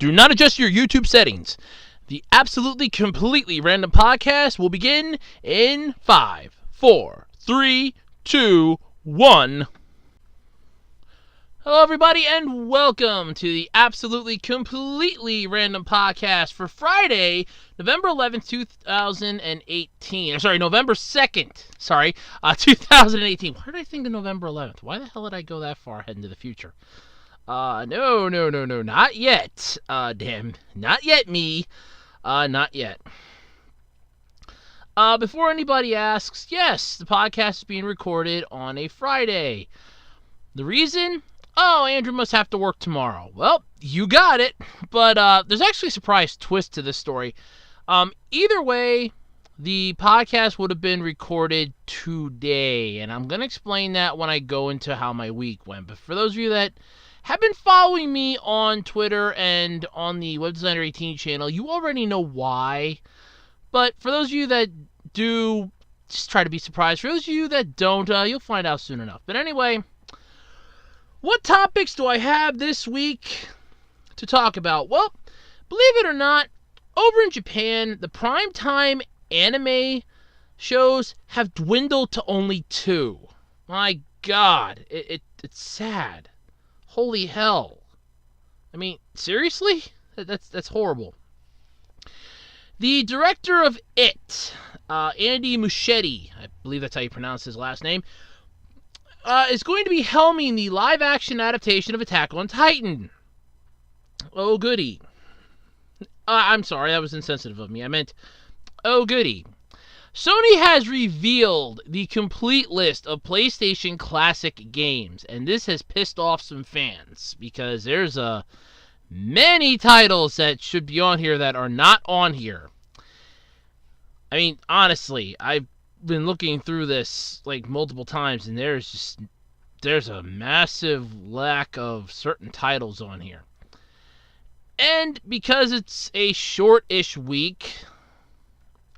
Do not adjust your YouTube settings. The absolutely completely random podcast will begin in 5, 4, 3, 2, 1. Hello, everybody, and welcome to the absolutely completely random podcast for Friday, November 11th, 2018. November 2nd. 2018. Why did I think of November 11th? Why the hell did I go that far ahead into the future? No, not yet. Not yet, me. Not yet. Before anybody asks, yes, the podcast is being recorded on a Friday. The reason? Oh, Andrew must have to work tomorrow. Well, you got it. But there's actually a surprise twist to this story. Either way, the podcast would have been recorded today, and I'm going to explain that when I go into how my week went. But for those of you that have been following me on Twitter and on the Web Designer 18 channel, you already know why. But for those of you that do, just try to be surprised. For those of you that don't, you'll find out soon enough. But anyway, what topics do I have this week to talk about? Well, believe it or not, over in Japan, the Primetime anime shows have dwindled to only 2. My God, it's sad. Holy hell. I mean, seriously? That's horrible. The director of It, Andy Muschietti, I believe that's how you pronounce his last name, is going to be helming the live-action adaptation of Attack on Titan. Oh, goody. I'm sorry, that was insensitive of me. I meant, oh, goody. Sony has revealed the complete list of PlayStation Classic games, and this has pissed off some fans, because there's many titles that should be on here that are not on here. I mean, honestly, I've been looking through this like multiple times, and there's a massive lack of certain titles on here. And because it's a short-ish week,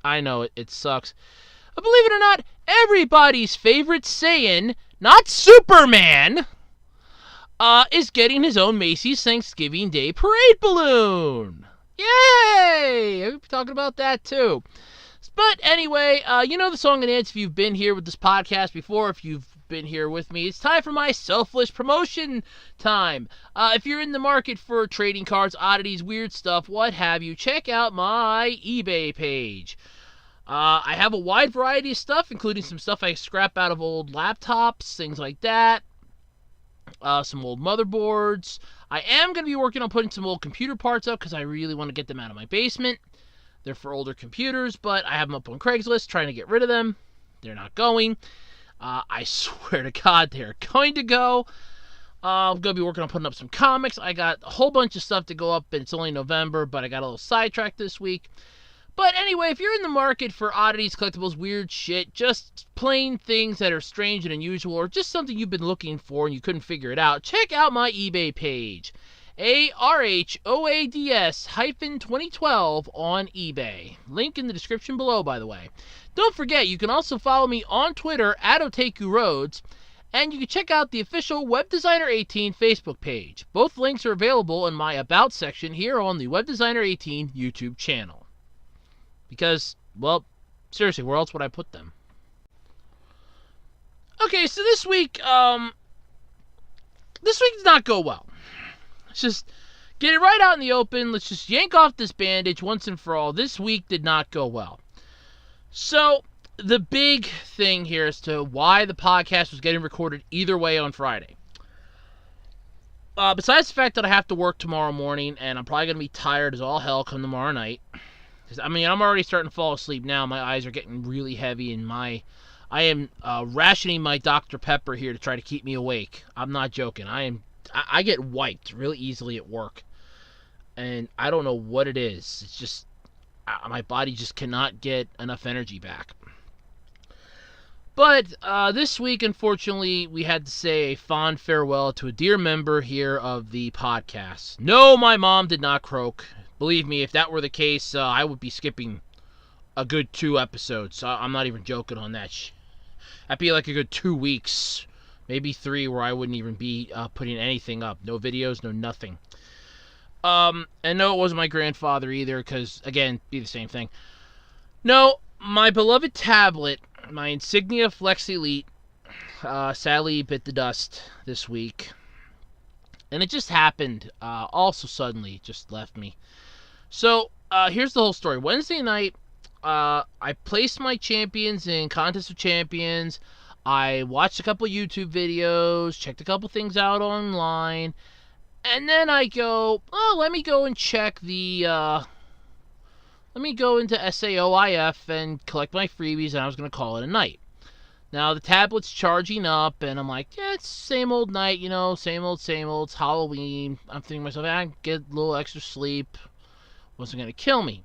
I know it sucks, but believe it or not, everybody's favorite Saiyan, not Superman, is getting his own Macy's Thanksgiving Day Parade balloon. Yay! We'll be talking about that too. But anyway, you know the song and dance if you've been here with this podcast before, if you've been here with me. It's time for my selfless promotion time. If you're in the market for trading cards, oddities, weird stuff, what have you, check out my eBay page. I have a wide variety of stuff, including some stuff I scrap out of old laptops, things like that. Some old motherboards. I am going to be working on putting some old computer parts up because I really want to get them out of my basement. They're for older computers, but I have them up on Craigslist trying to get rid of them. They're not going. I swear to God, they're going to go. I'm going to be working on putting up some comics. I got a whole bunch of stuff to go up, and it's only November, but I got a little sidetracked this week. But anyway, if you're in the market for oddities, collectibles, weird shit, just plain things that are strange and unusual, or just something you've been looking for and you couldn't figure it out, check out my eBay page. ARHOADS-2012 on eBay. Link in the description below, by the way. Don't forget, you can also follow me on Twitter at OtakuRoads, and you can check out the official Web Designer 18 Facebook page. Both links are available in my About section here on the Web Designer 18 YouTube channel. Because, well, seriously, where else would I put them? Okay, so this week did not go well. Let's just get it right out in the open. Let's just yank off this bandage once and for all. This week did not go well. So, the big thing here as to why the podcast was getting recorded either way on Friday. Besides the fact that I have to work tomorrow morning, and I'm probably going to be tired as all hell come tomorrow night. I mean, I'm already starting to fall asleep now. My eyes are getting really heavy, and I am rationing my Dr. Pepper here to try to keep me awake. I'm not joking. I get wiped really easily at work, and I don't know what it is. It's just my body just cannot get enough energy back. But this week, unfortunately, we had to say a fond farewell to a dear member here of the podcast. No, my mom did not croak. Believe me, if that were the case, I would be skipping a good 2 episodes. I'm not even joking on that. That'd be like a good 2 weeks, maybe 3, where I wouldn't even be putting anything up. No videos, no nothing. And no, it wasn't my grandfather either, because, again, be the same thing. No, my beloved tablet, my Insignia Flex Elite, sadly bit the dust this week. And it just happened, also suddenly, just left me. So, here's the whole story. Wednesday night, I placed my champions in Contest of Champions. I watched a couple YouTube videos, checked a couple things out online, and then I go, let me go and check let me go into SAOIF and collect my freebies, and I was going to call it a night. Now, the tablet's charging up, and I'm like, yeah, it's same old night, same old, it's Halloween. I'm thinking to myself, I get a little extra sleep. Wasn't going to kill me.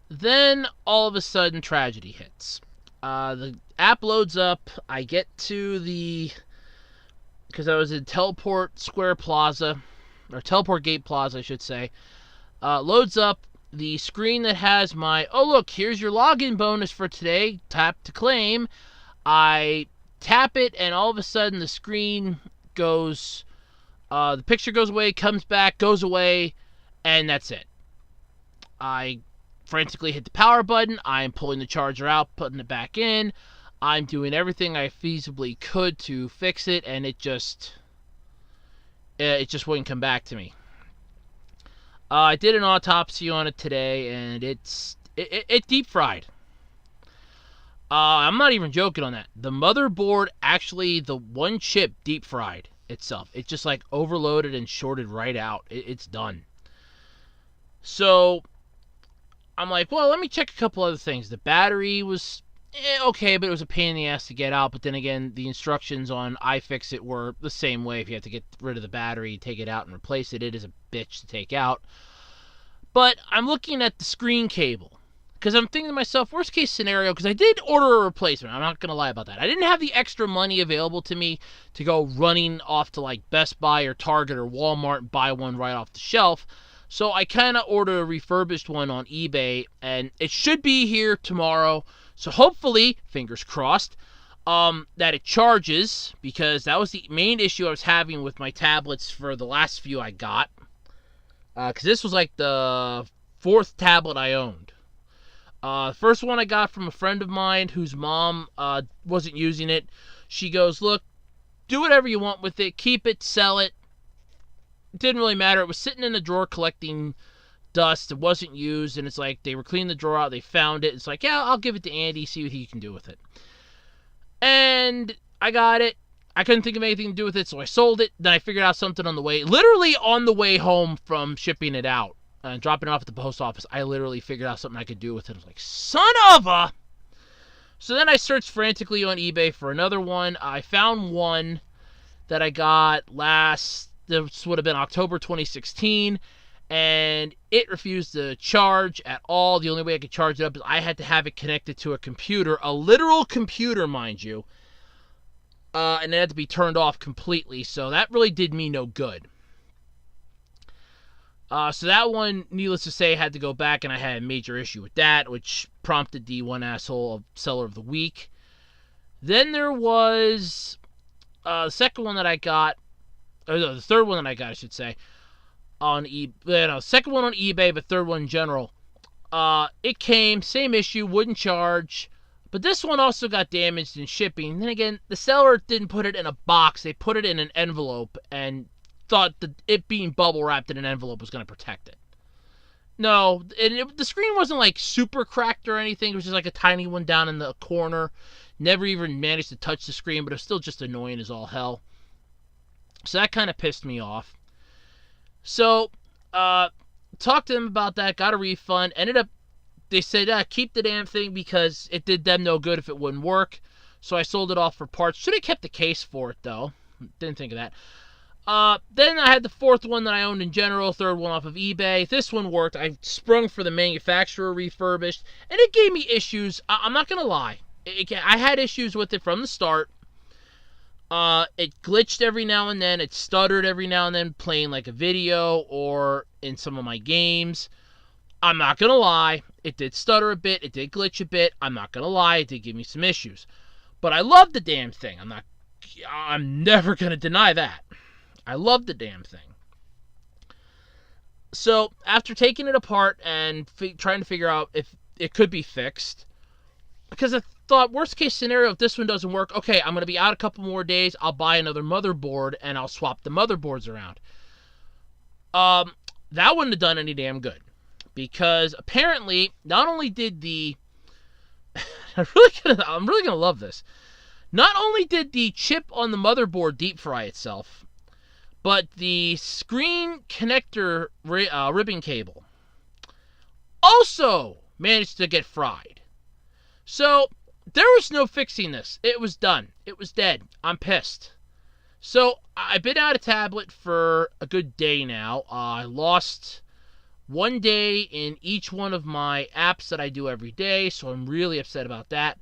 Then, all of a sudden, tragedy hits. The app loads up. I get to because I was in Teleport Square Plaza, or Teleport Gate Plaza, I should say. Loads up the screen that has my, oh look, here's your login bonus for today. Tap to claim. I tap it, and all of a sudden the screen goes, the picture goes away, comes back, goes away, and that's it. I frantically hit the power button. I'm pulling the charger out, putting it back in. I'm doing everything I feasibly could to fix it, and it just wouldn't come back to me. I did an autopsy on it today, and it deep fried. I'm not even joking on that. The motherboard, actually, the one chip deep fried itself. It just like overloaded and shorted right out. It's done. So I'm like, well, let me check a couple other things. The battery was okay, but it was a pain in the ass to get out. But then again, the instructions on iFixit were the same way. If you have to get rid of the battery, take it out and replace it, it is a bitch to take out. But I'm looking at the screen cable, because I'm thinking to myself, worst case scenario, because I did order a replacement. I'm not going to lie about that. I didn't have the extra money available to me to go running off to like Best Buy or Target or Walmart and buy one right off the shelf. So I kind of ordered a refurbished one on eBay, and it should be here tomorrow. So hopefully, fingers crossed, that it charges, because that was the main issue I was having with my tablets for the last few I got. Because this was like the fourth tablet I owned. First one I got from a friend of mine whose mom wasn't using it. She goes, look, do whatever you want with it. Keep it, sell it. It didn't really matter. It was sitting in a drawer collecting dust. It wasn't used, and it's like they were cleaning the drawer out. They found it. It's like, yeah, I'll give it to Andy, see what he can do with it. And I got it. I couldn't think of anything to do with it, so I sold it. Then I figured out something on the way, literally on the way home from shipping it out and dropping it off at the post office. I literally figured out something I could do with it. I was like, son of a... So then I searched frantically on eBay for another one. I found one that I got this would have been October 2016, and it refused to charge at all. The only way I could charge it up is I had to have it connected to a computer, a literal computer, mind you, and it had to be turned off completely, so that really did me no good. So that one, needless to say, had to go back, and I had a major issue with that, which prompted the one asshole of Seller of the Week. Then there was the second one that I got, or no, the third one that I got, I should say, on eBay. No, second one on eBay, but third one in general. It came, same issue, wouldn't charge, but this one also got damaged in shipping. And then again, the seller didn't put it in a box. They put it in an envelope and thought that it being bubble wrapped in an envelope was going to protect it. No, the screen wasn't like super cracked or anything. It was just like a tiny one down in the corner. Never even managed to touch the screen, but it was still just annoying as all hell. So that kind of pissed me off. So, talked to them about that, got a refund. They said, keep the damn thing because it did them no good if it wouldn't work. So I sold it off for parts. Should have kept the case for it, though. Didn't think of that. Then I had the fourth one that I owned in general, third one off of eBay. This one worked. I sprung for the manufacturer refurbished, and it gave me issues. I'm not going to lie. I had issues with it from the start. It glitched every now and then. It stuttered every now and then playing like a video or in some of my games. I'm not going to lie. It did stutter a bit. It did glitch a bit. I'm not going to lie. It did give me some issues. But I love the damn thing. I'm never going to deny that. I love the damn thing. So after taking it apart and trying to figure out if it could be fixed, because I thought, worst case scenario, if this one doesn't work, okay, I'm going to be out a couple more days. I'll buy another motherboard and I'll swap the motherboards around. That wouldn't have done any damn good, because apparently not only did the I'm really gonna love this. Not only did the chip on the motherboard deep fry itself, but the screen connector ribbon cable also managed to get fried. So there was no fixing this. It was done. It was dead. I'm pissed. So I've been out of tablet for a good day now. I lost one day in each one of my apps that I do every day, so I'm really upset about that.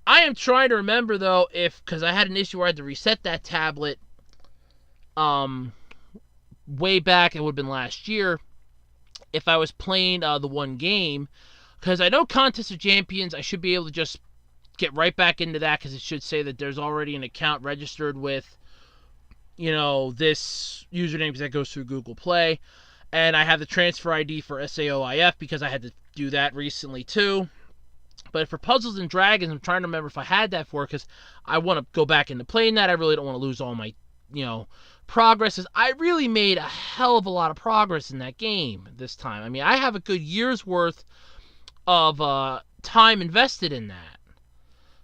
I am trying to remember, though, because I had an issue where I had to reset that tablet way back, it would have been last year, if I was playing the one game, because I know Contest of Champions, I should be able to just get right back into that, because it should say that there's already an account registered with, this username, because that goes through Google Play. And I have the transfer ID for SAOIF because I had to do that recently too. But for Puzzles and Dragons, I'm trying to remember if I had that for, because I want to go back into playing that. I really don't want to lose all my, progresses. I really made a hell of a lot of progress in that game this time. I mean, I have a good year's worth of time invested in that.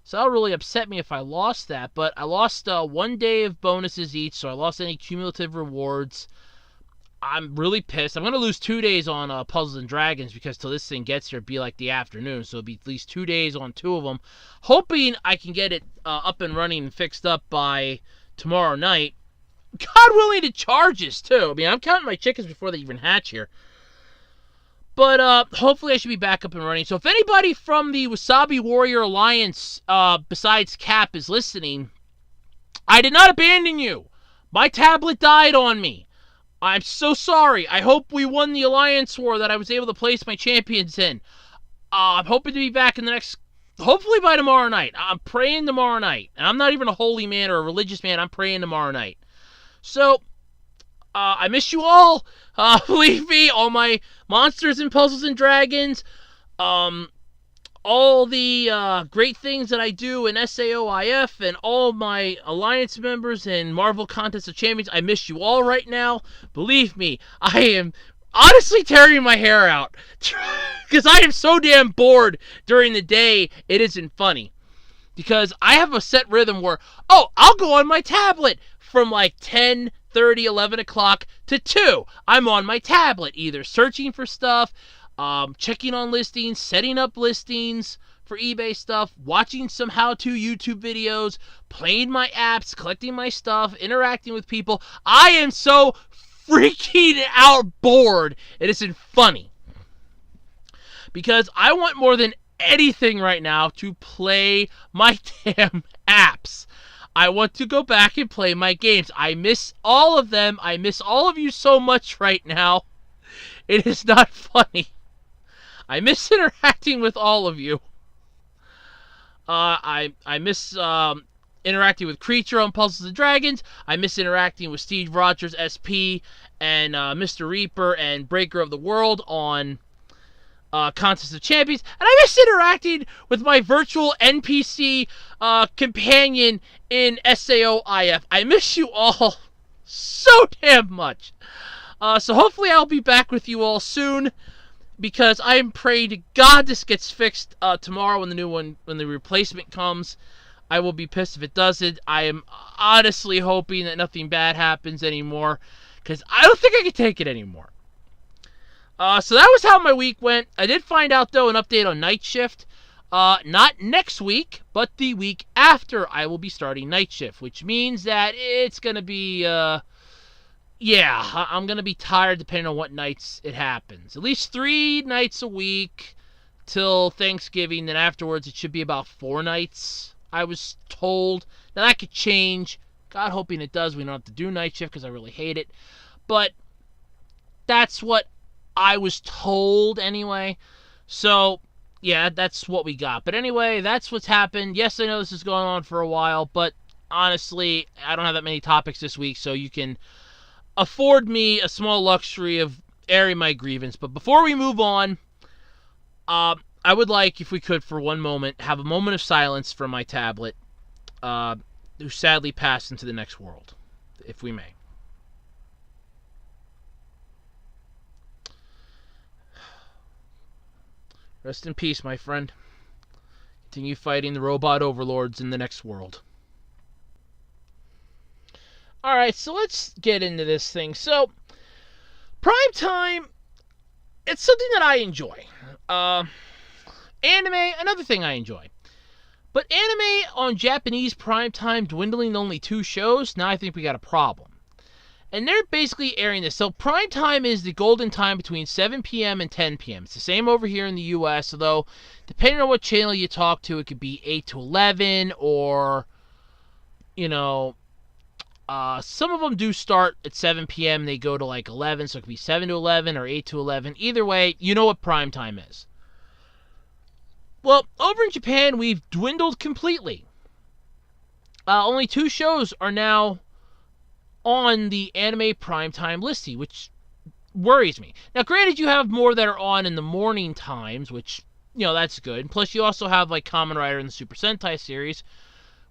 So that'll really upset me if I lost that. But I lost 1 day of bonuses each, so I lost any cumulative rewards. I'm really pissed. I'm going to lose 2 days on Puzzles and Dragons, because till this thing gets here, it'll be like the afternoon. So it'll be at least 2 days on 2 of them. Hoping I can get it up and running and fixed up by tomorrow night. God willing, it charges too. I mean, I'm counting my chickens before they even hatch here. But hopefully I should be back up and running. So if anybody from the Wasabi Warrior Alliance, besides Cap, is listening, I did not abandon you. My tablet died on me. I'm so sorry. I hope we won the Alliance War that I was able to place my champions in. I'm hoping to be back in the next... Hopefully by tomorrow night. I'm praying tomorrow night. And I'm not even a holy man or a religious man. I'm praying tomorrow night. So, I miss you all. Believe me, all my monsters and Puzzles and Dragons. All the great things that I do in SAOIF and all my Alliance members and Marvel Contest of Champions. I miss you all right now. Believe me, I am honestly tearing my hair out because I am so damn bored during the day, it isn't funny. Because I have a set rhythm where, I'll go on my tablet from like 10, 30, 11 o'clock to 2. I'm on my tablet either searching for stuff, checking on listings, setting up listings for eBay stuff, watching some how-to YouTube videos, playing my apps, collecting my stuff, interacting with people. I am so freaking out bored. It isn't funny. Because I want more than anything right now to play my damn apps. I want to go back and play my games. I miss all of them. I miss all of you so much right now. It is not funny. I miss interacting with all of you. I miss interacting with Creature on Puzzles and Dragons. I miss interacting with Steve Rogers, SP, and Mr. Reaper and Breaker of the World on Contest of Champions. And I miss interacting with my virtual NPC companion in SAOIF. I miss you all so damn much. So hopefully I'll be back with you all soon, because I am praying to God this gets fixed tomorrow when the replacement comes. I will be pissed if it doesn't. I am honestly hoping that nothing bad happens anymore, because I don't think I can take it anymore. So that was how my week went. I did find out, though, an update on Night Shift. Not next week, but the week after I will be starting Night Shift, which means that it's going to be, I'm going to be tired depending on what nights it happens. At least 3 nights a week till Thanksgiving. Then afterwards, it should be about 4 nights, I was told. Now, that could change. God hoping it does. We don't have to do Night Shift because I really hate it. But that's what I was told anyway. So, yeah, that's what we got. But anyway, that's what's happened. Yes, I know this is going on for a while, but honestly, I don't have that many topics this week, so you can afford me a small luxury of airing my grievance. But before we move on, I would like, if we could, for one moment, have a moment of silence for my tablet, who sadly passed into the next world, if we may. Rest in peace, my friend. Continue fighting the robot overlords in the next world. Alright, so let's get into this thing. So, Primetime, it's something that I enjoy. Anime, another thing I enjoy. But anime on Japanese Primetime dwindling to only 2 shows, now I think we got a problem. And they're basically airing this. So Primetime is the golden time between 7 p.m. and 10 p.m. It's the same over here in the U.S., although depending on what channel you talk to, it could be 8 to 11, or, some of them do start at 7 p.m. They go to like 11, so it could be 7 to 11 or 8 to 11. Either way, you know what Primetime is. Well, over in Japan, we've dwindled completely. Only 2 shows are now on the anime Primetime listing, which worries me. Now, granted, you have more that are on in the morning times, which, that's good. Plus, you also have, like, Kamen Rider and the Super Sentai series,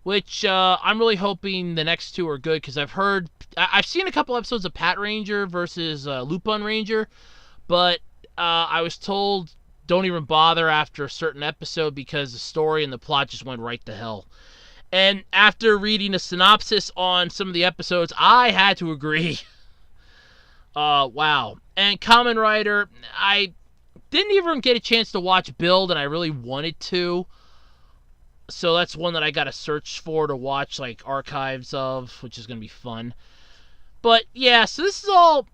which I'm really hoping the next 2 are good, because I've seen a couple episodes of Pat Ranger versus Lupin Ranger, but I was told don't even bother after a certain episode because the story and the plot just went right to hell. And after reading a synopsis on some of the episodes, I had to agree. Wow. And Kamen Rider, I didn't even get a chance to watch Build, and I really wanted to. So that's one that I got to search for to watch, like, archives of, which is going to be fun. But, yeah, so this is all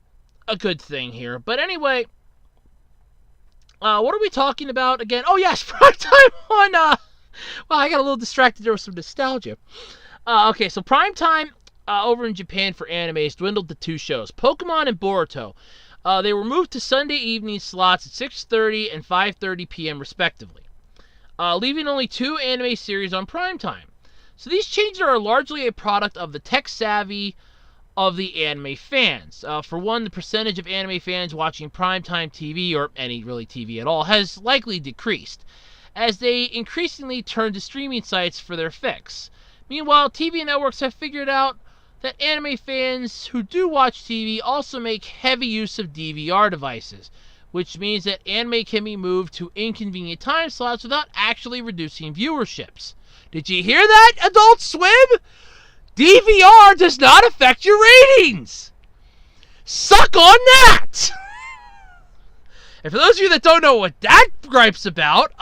a good thing here. But anyway, what are we talking about again? Oh, yes, Primetime on... Well, I got a little distracted there with some nostalgia. Okay, so Primetime over in Japan for anime has dwindled to 2 shows, Pokemon and Boruto. They were moved to Sunday evening slots at 6:30 and 5:30 p.m. respectively, leaving only 2 anime series on Primetime. So these changes are largely a product of the tech savvy of the anime fans. For one, the percentage of anime fans watching Primetime TV, or any really TV at all, has likely decreased, as they increasingly turn to streaming sites for their fix. Meanwhile, TV networks have figured out that anime fans who do watch TV also make heavy use of DVR devices, which means that anime can be moved to inconvenient time slots without actually reducing viewerships. Did you hear that, Adult Swim? DVR does not affect your ratings! Suck on that! And for those of you that don't know what that gripe's about,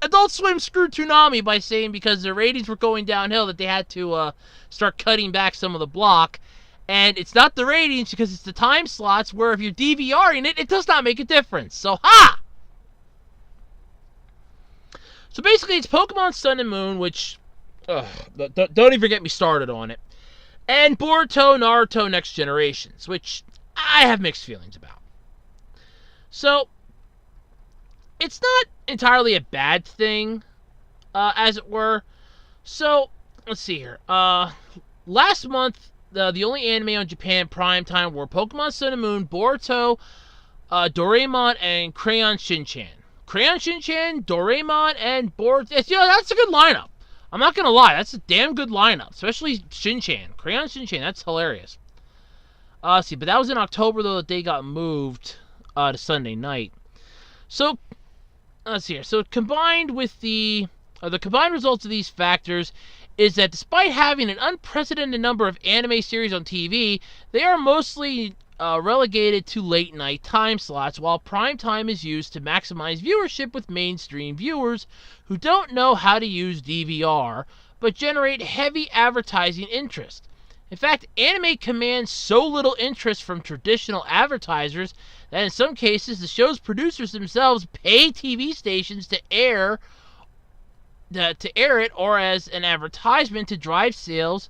Adult Swim screwed Toonami by saying because their ratings were going downhill that they had to start cutting back some of the block. And it's not the ratings because it's the time slots where if you're DVRing it, it does not make a difference. So, ha! So basically it's Pokemon Sun and Moon, which... don't even get me started on it. And Boruto, Naruto Next Generations, which I have mixed feelings about. So, it's not entirely a bad thing, as it were. So, let's see here. Last month, the only anime on Japan Primetime were Pokemon Sun and Moon, Boruto, Doraemon, and Crayon Shin-chan. Crayon Shin-chan, Doraemon, and Boruto. That's a good lineup. I'm not going to lie. That's a damn good lineup. Especially Shin-chan. Crayon Shin-chan. That's hilarious. But that was in October, though, that they got moved to Sunday night. So, let's see here. So, combined with the combined results of these factors is that despite having an unprecedented number of anime series on TV, they are mostly relegated to late-night time slots, while prime time is used to maximize viewership with mainstream viewers who don't know how to use DVR, but generate heavy advertising interest. In fact, anime commands so little interest from traditional advertisers that in some cases the show's producers themselves pay TV stations to air it or as an advertisement to drive sales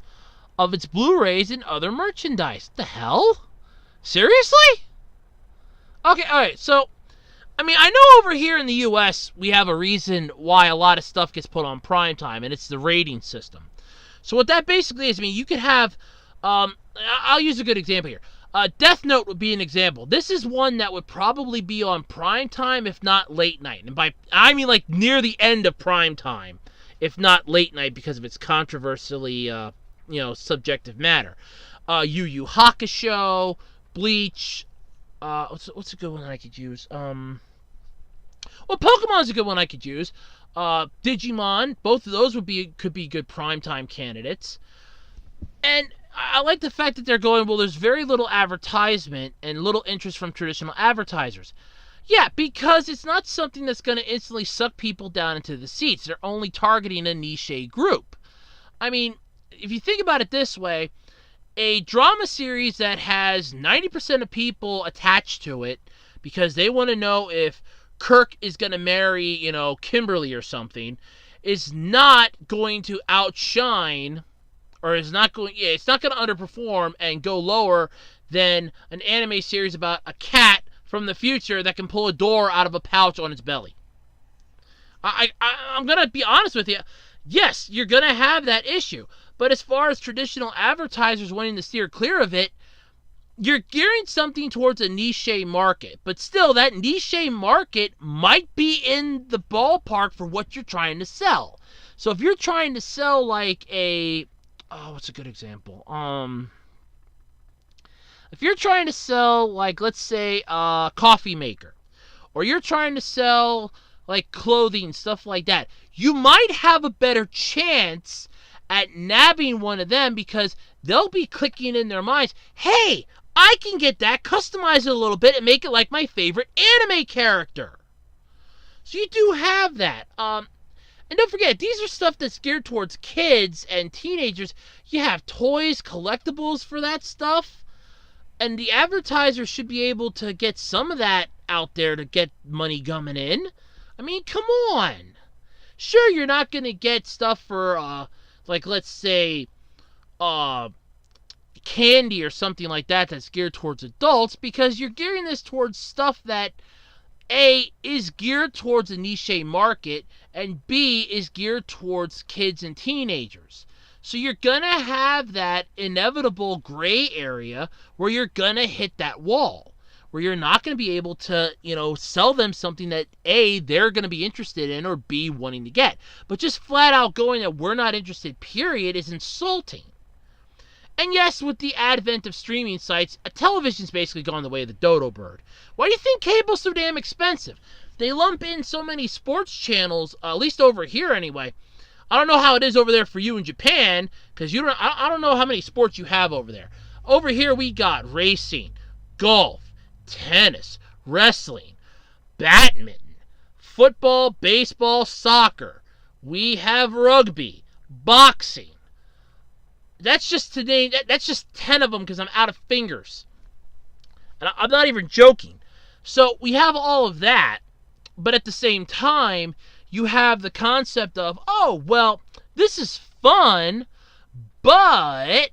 of its Blu-rays and other merchandise. The hell? Seriously? Okay, alright, so, I know over here in the U.S. we have a reason why a lot of stuff gets put on primetime, and it's the rating system. So what that basically is, you could have, I'll use a good example here. Death Note would be an example. This is one that would probably be on Primetime, if not late night. And I mean like near the end of Primetime, if not late night, because of its controversially, subjective matter. Yu Yu Hakusho, Bleach. What's a good one that I could use? Well, Pokemon's a good one I could use. Digimon. Both of those could be good primetime candidates. And I like the fact that they're going, well, there's very little advertisement and little interest from traditional advertisers. Yeah, because it's not something that's going to instantly suck people down into the seats. They're only targeting a niche group. I mean, if you think about it this way, a drama series that has 90% of people attached to it because they want to know if Kirk is going to marry, Kimberly or something, is not going to outshine, or it's not going to underperform and go lower than an anime series about a cat from the future that can pull a door out of a pouch on its belly. I'm going to be honest with you. Yes, you're going to have that issue. But as far as traditional advertisers wanting to steer clear of it, you're gearing something towards a niche market. But still, that niche market might be in the ballpark for what you're trying to sell. So if you're trying to sell like what's a good example? If you're trying to sell like, let's say, a coffee maker, or you're trying to sell like clothing, stuff like that, you might have a better chance at nabbing one of them because they'll be clicking in their minds, hey, I can get that, customize it a little bit, and make it like my favorite anime character. So you do have that. And don't forget, these are stuff that's geared towards kids and teenagers. You have toys, collectibles for that stuff. And the advertisers should be able to get some of that out there to get money coming in. I mean, come on. Sure, you're not going to get stuff for, like, let's say, candy or something like that that's geared towards adults, because you're gearing this towards stuff that, A, is geared towards a niche market, and B, is geared towards kids and teenagers. So you're going to have that inevitable gray area where you're going to hit that wall, where you're not going to be able to, sell them something that A, they're going to be interested in, or B, wanting to get. But just flat out going that we're not interested, period, is insulting. And yes, with the advent of streaming sites, television's basically gone the way of the dodo bird. Why do you think cable's so damn expensive? They lump in so many sports channels, at least over here anyway. I don't know how it is over there for you in Japan, because I don't know how many sports you have over there. Over here we got racing, golf, tennis, wrestling, badminton, football, baseball, soccer. We have rugby, boxing. That's just today. That's just 10 of them because I'm out of fingers. And I'm not even joking. So we have all of that, but at the same time, you have the concept of, oh, well, this is fun, but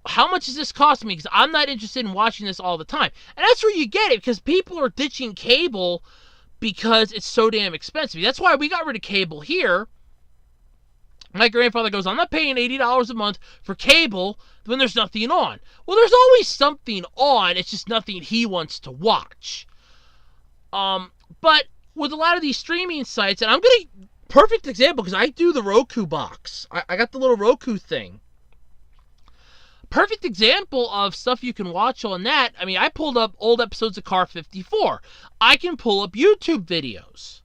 how much is this costing me? Because I'm not interested in watching this all the time. And that's where you get it, because people are ditching cable because it's so damn expensive. That's why we got rid of cable here. My grandfather goes, I'm not paying $80 a month for cable when there's nothing on. Well, there's always something on. It's just nothing he wants to watch. But with a lot of these streaming sites, and I'm going to, perfect example, because I do the Roku box. I got the little Roku thing. Perfect example of stuff you can watch on that. I mean, I pulled up old episodes of Car 54. I can pull up YouTube videos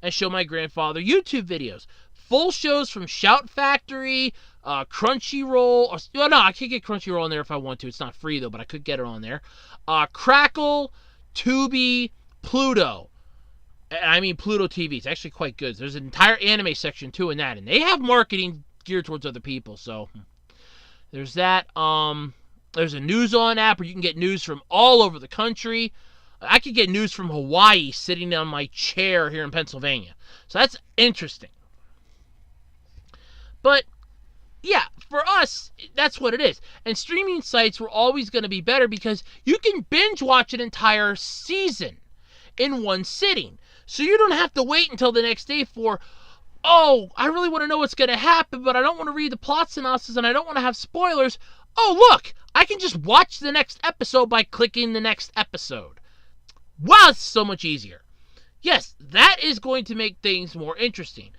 and show my grandfather YouTube videos. Full shows from Shout Factory, Crunchyroll. No, I can't get Crunchyroll on there if I want to. It's not free, though, but I could get it on there. Crackle, Tubi, Pluto. I mean, Pluto TV. It's actually quite good. There's an entire anime section, too, in that. And they have marketing geared towards other people, so there's that. There's a News On app where you can get news from all over the country. I could get news from Hawaii sitting on my chair here in Pennsylvania. So that's interesting. But, yeah, for us, that's what it is. And streaming sites were always going to be better because you can binge watch an entire season in one sitting. So you don't have to wait until the next day for, oh, I really want to know what's going to happen, but I don't want to read the plot synopsis and I don't want to have spoilers. oh, look, I can just watch the next episode by clicking the next episode. Wow, it's so much easier. Yes, that is going to make things more interesting.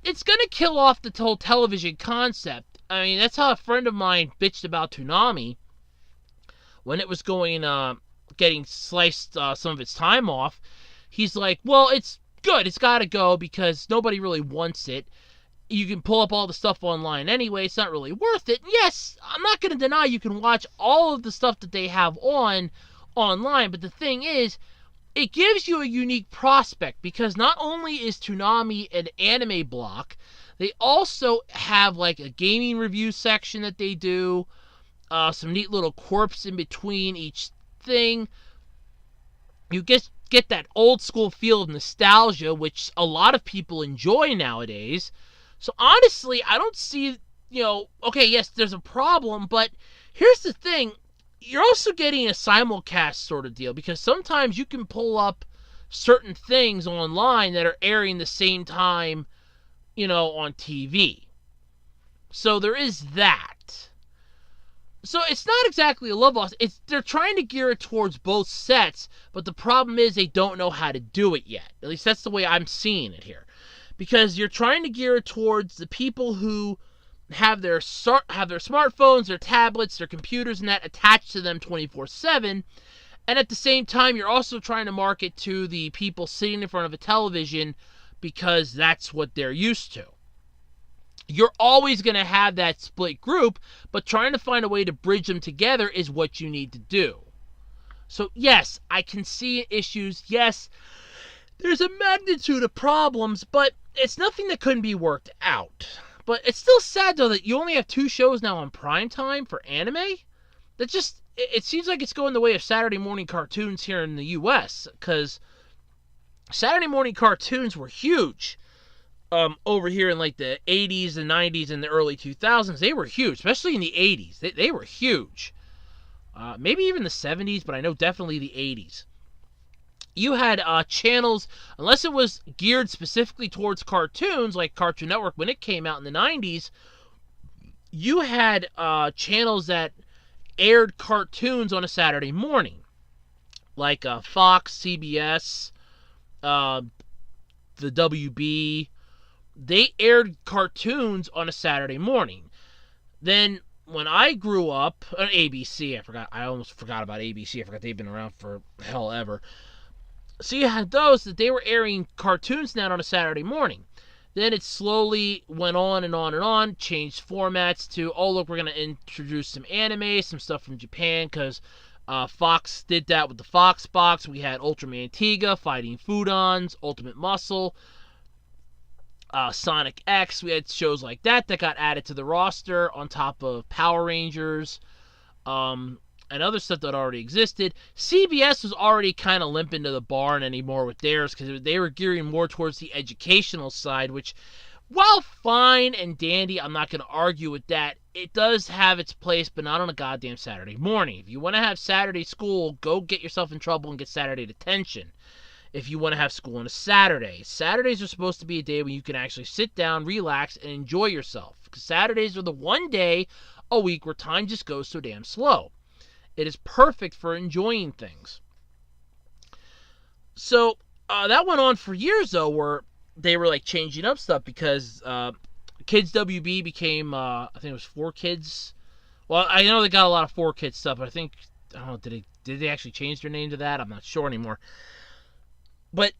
It's going to kill off the whole television concept. I mean, that's how a friend of mine bitched about Toonami when it was getting sliced some of its time off. He's like, well, it's good. It's got to go because nobody really wants it. You can pull up all the stuff online anyway. It's not really worth it. Yes, I'm not going to deny you can watch all of the stuff that they have online, but the thing is, it gives you a unique prospect because not only is Toonami an anime block, they also have like a gaming review section that they do, some neat little corps in between each thing. You get that old school feel of nostalgia, which a lot of people enjoy nowadays. So honestly, I don't see, okay, yes, there's a problem, but here's the thing. You're also getting a simulcast sort of deal because sometimes you can pull up certain things online that are airing the same time, on TV. So there is that. So it's not exactly a love loss. They're trying to gear it towards both sets, but the problem is they don't know how to do it yet. At least that's the way I'm seeing it here. Because you're trying to gear it towards the people who have their smartphones, their tablets, their computers, and that attached to them 24/7. And at the same time, you're also trying to market to the people sitting in front of a television because that's what they're used to. You're always going to have that split group, but trying to find a way to bridge them together is what you need to do. So yes, I can see issues. Yes, there's a magnitude of problems, but it's nothing that couldn't be worked out. But it's still sad, though, that you only have 2 shows now on Primetime for anime. It seems like it's going the way of Saturday morning cartoons here in the U.S., because Saturday morning cartoons were huge over here in like the 80s and 90s and the early 2000s. They were huge, especially in the 80s. They were huge. Maybe even the 70s, but I know definitely the 80s. You had channels, unless it was geared specifically towards cartoons, like Cartoon Network when it came out in the 90s, you had channels that aired cartoons on a Saturday morning, like Fox, CBS, the WB. They aired cartoons on a Saturday morning. Then when I grew up, on ABC, I almost forgot about ABC. I forgot they've been around for hell ever. So you had those that they were airing cartoons now on a Saturday morning. Then it slowly went on and on and on, changed formats to, oh, look, we're going to introduce some anime, some stuff from Japan, because Fox did that with the Fox box. We had Ultraman Tiga, Fighting Foodons, Ultimate Muscle, Sonic X. We had shows like that got added to the roster on top of Power Rangers, and other stuff that already existed. CBS was already kind of limping to the barn anymore with theirs because they were gearing more towards the educational side, which, while fine and dandy, I'm not going to argue with that. It does have its place, but not on a goddamn Saturday morning. If you want to have Saturday school, go get yourself in trouble and get Saturday detention. If you want to have school on a Saturday. Saturdays are supposed to be a day when you can actually sit down, relax, and enjoy yourself. Because Saturdays are the one day a week where time just goes so damn slow. It is perfect for enjoying things. So that went on for years, though, where they were like changing up stuff because Kids WB became, I think it was 4Kids. Well, I know they got a lot of 4Kids stuff, but I don't know, did they actually change their name to that? I'm not sure anymore. But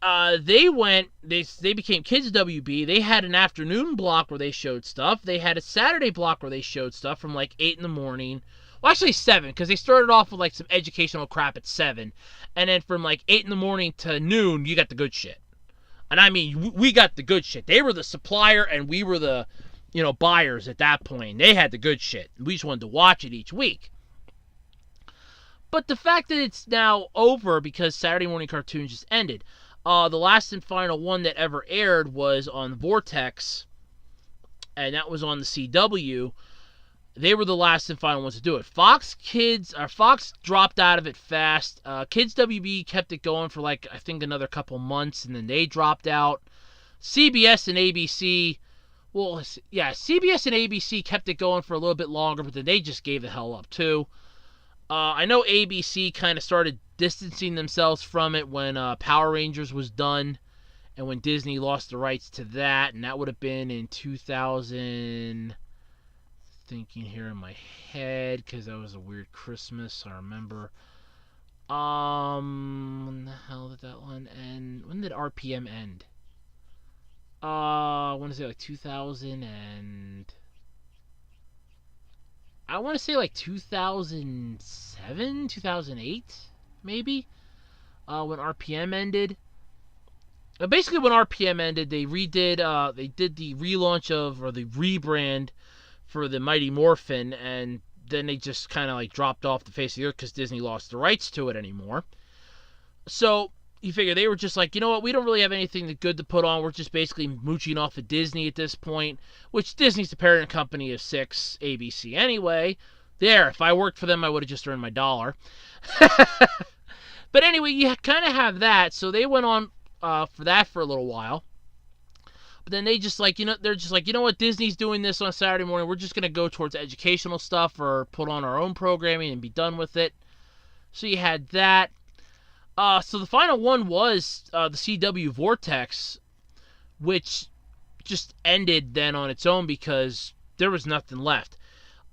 they became Kids WB. They had an afternoon block where they showed stuff. They had a Saturday block where they showed stuff from like 8 in the morning. Well, actually 7, because they started off with like some educational crap at 7. And then from like 8 in the morning to noon, you got the good shit. And I mean, we got the good shit. They were the supplier and we were the, buyers at that point. They had the good shit. We just wanted to watch it each week. But the fact that it's now over because Saturday morning cartoons just ended. The last and final one that ever aired was on Vortex. And that was on the CW. They were the last and final ones to do it. Fox dropped out of it fast. Kids WB kept it going for I think another couple months, and then they dropped out. CBS and ABC Well, yeah, CBS and ABC kept it going for a little bit longer, but then they just gave the hell up too. I know ABC kind of started distancing themselves from it when Power Rangers was done, and when Disney lost the rights to that, and that would have been in 2000. Thinking here in my head, because that was a weird Christmas, I remember. When the hell did that one end? When did RPM end? I want to say like 2000 and... I want to say like 2007, 2008, maybe, when RPM ended. Basically, when RPM ended, they did the relaunch of, or the rebrand for the Mighty Morphin, and then they just kind of like dropped off the face of the earth because Disney lost the rights to it anymore. So you figure they were just like, you know what, we don't really have anything good to put on. We're just basically mooching off of Disney at this point, which Disney's the parent company of 6 ABC anyway. There, if I worked for them, I would have just earned my dollar. But anyway, you kind of have that. So they went on for that for a little while. But then they just like, they're just like, you know what, Disney's doing this on Saturday morning. We're just going to go towards educational stuff or put on our own programming and be done with it. So you had that. So the final one was the CW Vortex, which just ended then on its own because there was nothing left.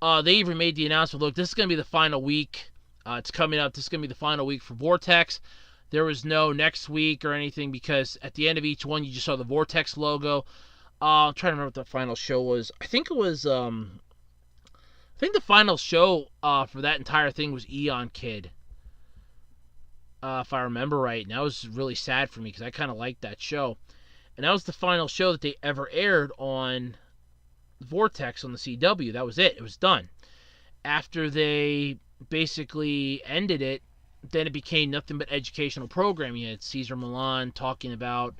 They even made the announcement, look, this is going to be the final week. It's coming up. This is going to be the final week for Vortex. There was no next week or anything because at the end of each one, you just saw the Vortex logo. I'm trying to remember what the final show was. I think it was, I think the final show for that entire thing was Eon Kid. If I remember right. And that was really sad for me because I kind of liked that show. And that was the final show that they ever aired on Vortex on the CW. That was it. It was done. After they basically ended it, then it became nothing but educational programming. You had Cesar Millan talking about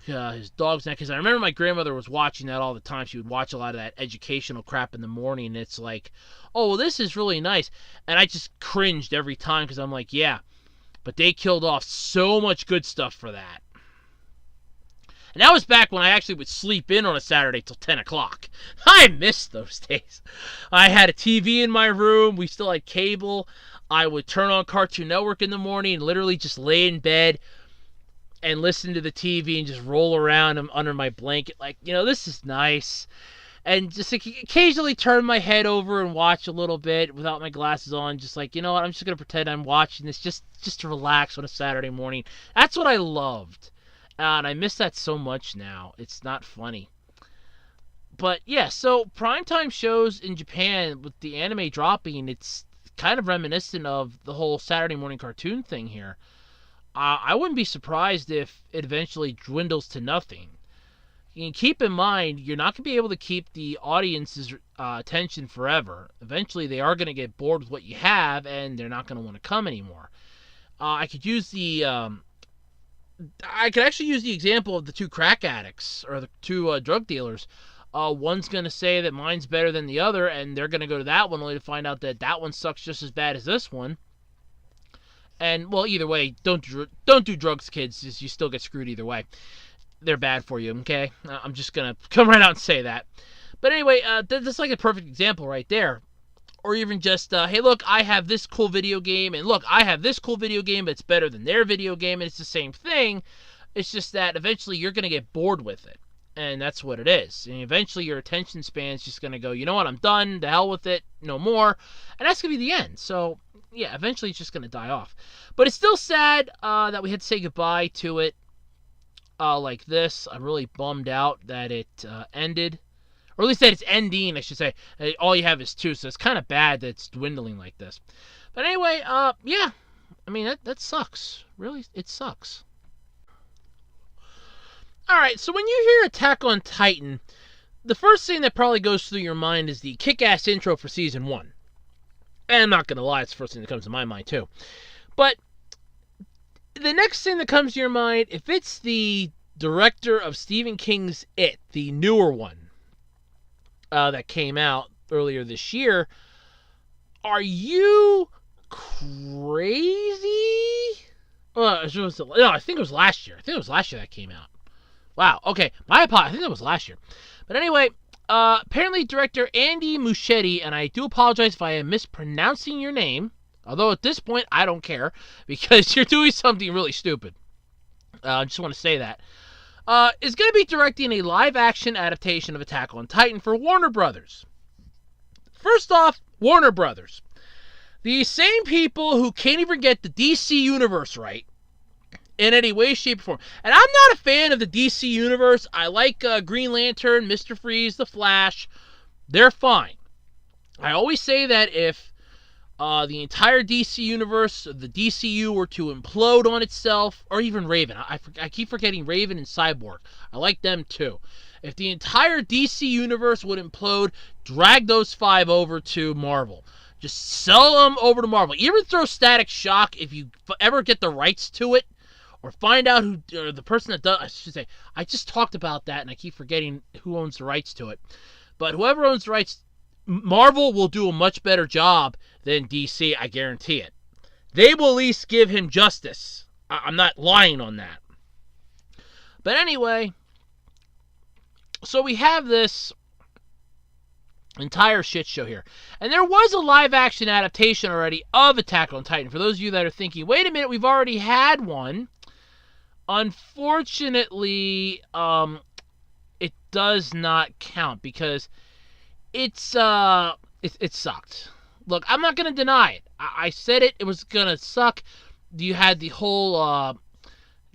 his dog's neck. Because I remember my grandmother was watching that all the time. She would watch a lot of that educational crap in the morning. And it's like, oh, well, this is really nice. And I just cringed every time because I'm like, yeah. But they killed off so much good stuff for that. And that was back when I actually would sleep in on a Saturday till 10 o'clock. I missed those days. I had a TV in my room. We still had cable. I would turn on Cartoon Network in the morning and literally just lay in bed and listen to the TV and just roll around under my blanket like, this is nice. And just occasionally turn my head over and watch a little bit without my glasses on. Just like, you know what, I'm just going to pretend I'm watching this just to relax on a Saturday morning. That's what I loved. And I miss that so much now. It's not funny. But yeah, so primetime shows in Japan with the anime dropping, it's kind of reminiscent of the whole Saturday morning cartoon thing here. I wouldn't be surprised if it eventually dwindles to nothing. You can keep in mind, you're not going to be able to keep the audience's attention forever. Eventually, they are going to get bored with what you have, and they're not going to want to come anymore. I could actually use the example of the 2 crack addicts, or the 2 drug dealers. One's going to say that mine's better than the other, and they're going to go to that one only to find out that that one sucks just as bad as this one. And, well, either way, don't do drugs, kids. You still get screwed either way. They're bad for you, okay? I'm just going to come right out and say that. But anyway, that's like a perfect example right there. Or even just, hey, look, I have this cool video game, and look, I have this cool video game, but it's better than their video game, and it's the same thing. It's just that eventually you're going to get bored with it. And that's what it is. And eventually your attention span's just going to go, you know what, I'm done, to hell with it, no more. And that's going to be the end. So, yeah, eventually it's just going to die off. But it's still sad that we had to say goodbye to it like this. I'm really bummed out that it ended. Or at least that it's ending, I should say. All you have is 2, so it's kind of bad that it's dwindling like this. But anyway, yeah. I mean, that sucks. Really, it sucks. Alright, so when you hear Attack on Titan, the first thing that probably goes through your mind is the kick-ass intro for Season 1. And I'm not going to lie, it's the first thing that comes to my mind, too. But the next thing that comes to your mind, if it's the director of Stephen King's It, the newer one, that came out earlier this year, are you crazy? No, I think it was last year. I think it was last year that came out. Wow, okay. My apologies. I think that was last year. But anyway, apparently director Andy Muschietti, and I do apologize if I am mispronouncing your name, although at this point I don't care because you're doing something really stupid. I just want to say that. Is going to be directing a live-action adaptation of Attack on Titan for Warner Brothers. First off, Warner Brothers. The same people who can't even get the DC Universe right in any way, shape, or form. And I'm not a fan of the DC Universe. I like Green Lantern, Mr. Freeze, The Flash. They're fine. I always say that if the entire DC Universe, the DCU, were to implode on itself, or even Raven. I keep forgetting Raven and Cyborg. I like them too. If the entire DC Universe would implode, drag those 5 over to Marvel. Just sell them over to Marvel. Even throw Static Shock if you ever get the rights to it, or find out who, or the person that does, I should say, I just talked about that and I keep forgetting who owns the rights to it. But whoever owns the rights, Marvel will do a much better job than DC, I guarantee it. They will at least give him justice. I'm not lying on that. But anyway, so we have this entire shit show here. And there was a live-action adaptation already of Attack on Titan. For those of you that are thinking, wait a minute, we've already had one. Unfortunately, it does not count because it sucked. Look, I'm not going to deny it. I said it was going to suck. You had the whole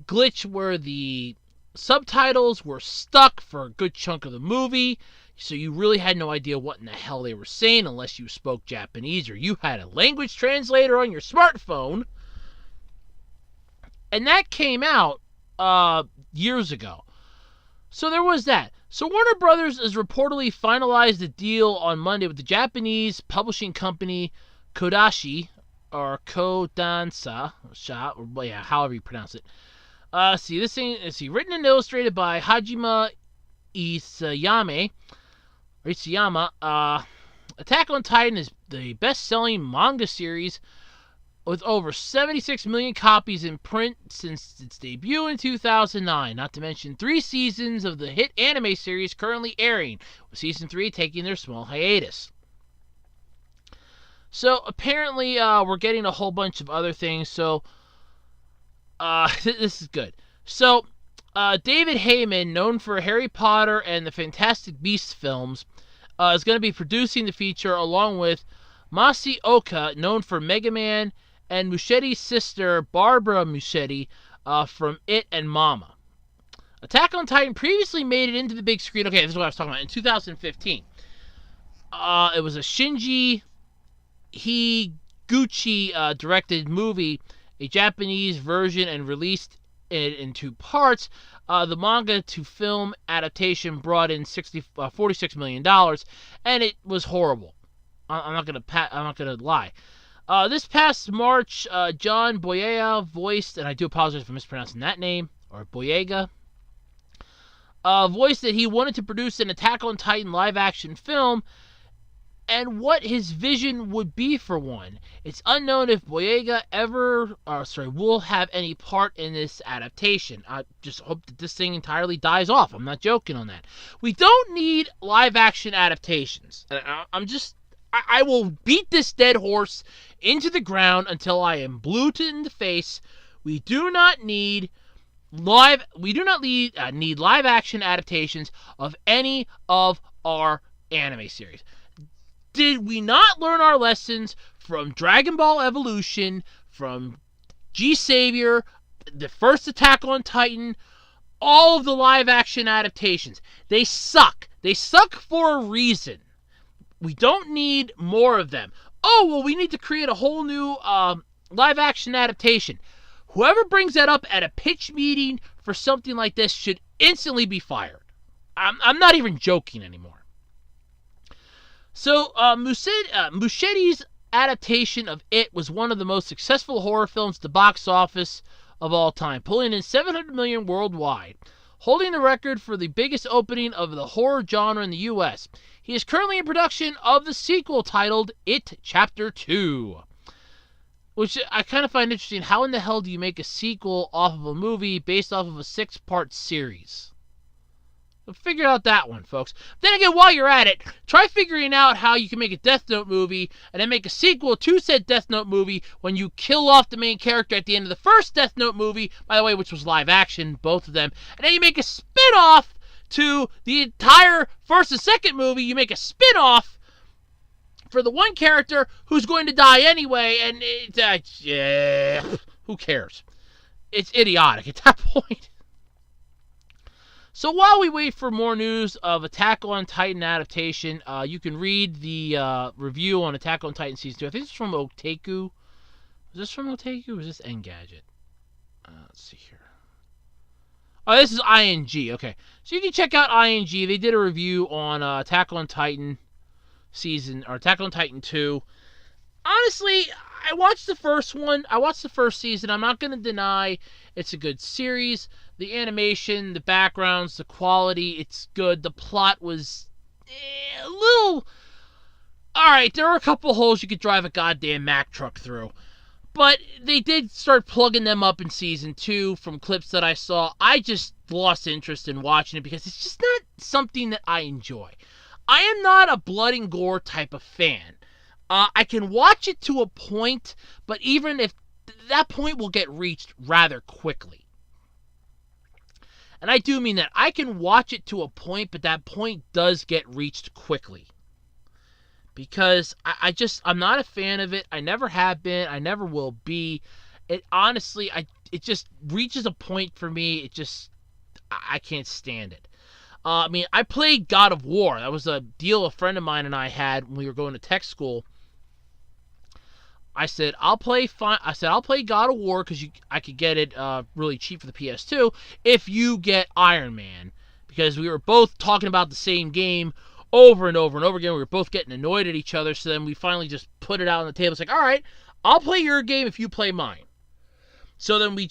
glitch where the subtitles were stuck for a good chunk of the movie, so you really had no idea what in the hell they were saying unless you spoke Japanese or you had a language translator on your smartphone. And that came out years ago. So there was that. So Warner Brothers has reportedly finalized a deal on Monday with the Japanese publishing company Kodansha, or Kodansha, or yeah, however you pronounce it. Written and illustrated by Hajime Isayama. Attack on Titan is the best-selling manga series with over 76 million copies in print since its debut in 2009, not to mention 3 seasons of the hit anime series currently airing, with Season 3 taking their small hiatus. So, apparently, we're getting a whole bunch of other things, so this is good. So, David Heyman, known for Harry Potter and the Fantastic Beasts films, is going to be producing the feature along with MCOC, known for Mega Man, and Muschietti's sister, Barbara Muschietti, from It and Mama. Attack on Titan previously made it into the big screen. Okay, this is what I was talking about. In 2015. It was a Shinji Higuchi directed movie, a Japanese version, and released it in 2 parts. The manga to film adaptation brought in $46 million, and it was horrible. I'm not gonna lie. This past March, John Boyega voiced, and I do apologize for mispronouncing that name, or Boyega, voiced that he wanted to produce an Attack on Titan live-action film, and what his vision would be for one. It's unknown if Boyega will have any part in this adaptation. I just hope that this thing entirely dies off. I'm not joking on that. We don't need live-action adaptations. I will beat this dead horse into the ground until I am blue in the face. We do not need live action adaptations of any of our anime series. Did we not learn our lessons from Dragon Ball Evolution, from G-Savior, the first Attack on Titan, all of the live action adaptations? They suck. They suck for a reason. We don't need more of them. Oh, well, we need to create a whole new live-action adaptation. Whoever brings that up at a pitch meeting for something like this should instantly be fired. I'm not even joking anymore. So, Muschietti's adaptation of It was one of the most successful horror films at the box office of all time, pulling in $700 million worldwide, holding the record for the biggest opening of the horror genre in the U.S. He is currently in production of the sequel titled It Chapter 2, which I kind of find interesting. How in the hell do you make a sequel off of a movie based off of a 6-part series? So figure out that one, folks. Then again, while you're at it, try figuring out how you can make a Death Note movie and then make a sequel to said Death Note movie when you kill off the main character at the end of the first Death Note movie, by the way, which was live action, both of them. And then you make a spin-off to the entire first and second movie. You make a spin-off for the one character who's going to die anyway, and who cares? It's idiotic at that point. So while we wait for more news of Attack on Titan adaptation, you can read the review on Attack on Titan Season 2. I think this is from Otaku. Is this from Otaku or is this Engadget? Let's see here. Oh, this is ING. Okay. So you can check out ING. They did a review on Attack on Titan Attack on Titan 2. Honestly, I watched the first one. I watched the first season. I'm not going to deny it's a good series. The animation, the backgrounds, the quality, it's good. The plot was a little... Alright, there were a couple holes you could drive a goddamn Mack truck through. But they did start plugging them up in Season 2 from clips that I saw. I just lost interest in watching it because it's just not something that I enjoy. I am not a blood and gore type of fan. I can watch it to a point, but even if that point will get reached rather quickly. And I do mean that. I can watch it to a point, but that point does get reached quickly. Because I'm not a fan of it. I never have been. I never will be. It honestly, it just reaches a point for me. I can't stand it. I played God of War. That was a deal a friend of mine and I had when we were going to tech school. I said, I'll play God of War because I could get it really cheap for the PS2 if you get Iron Man. Because we were both talking about the same game over and over and over again. We were both getting annoyed at each other. So then we finally just put it out on the table. It's like, all right, I'll play your game if you play mine. So then we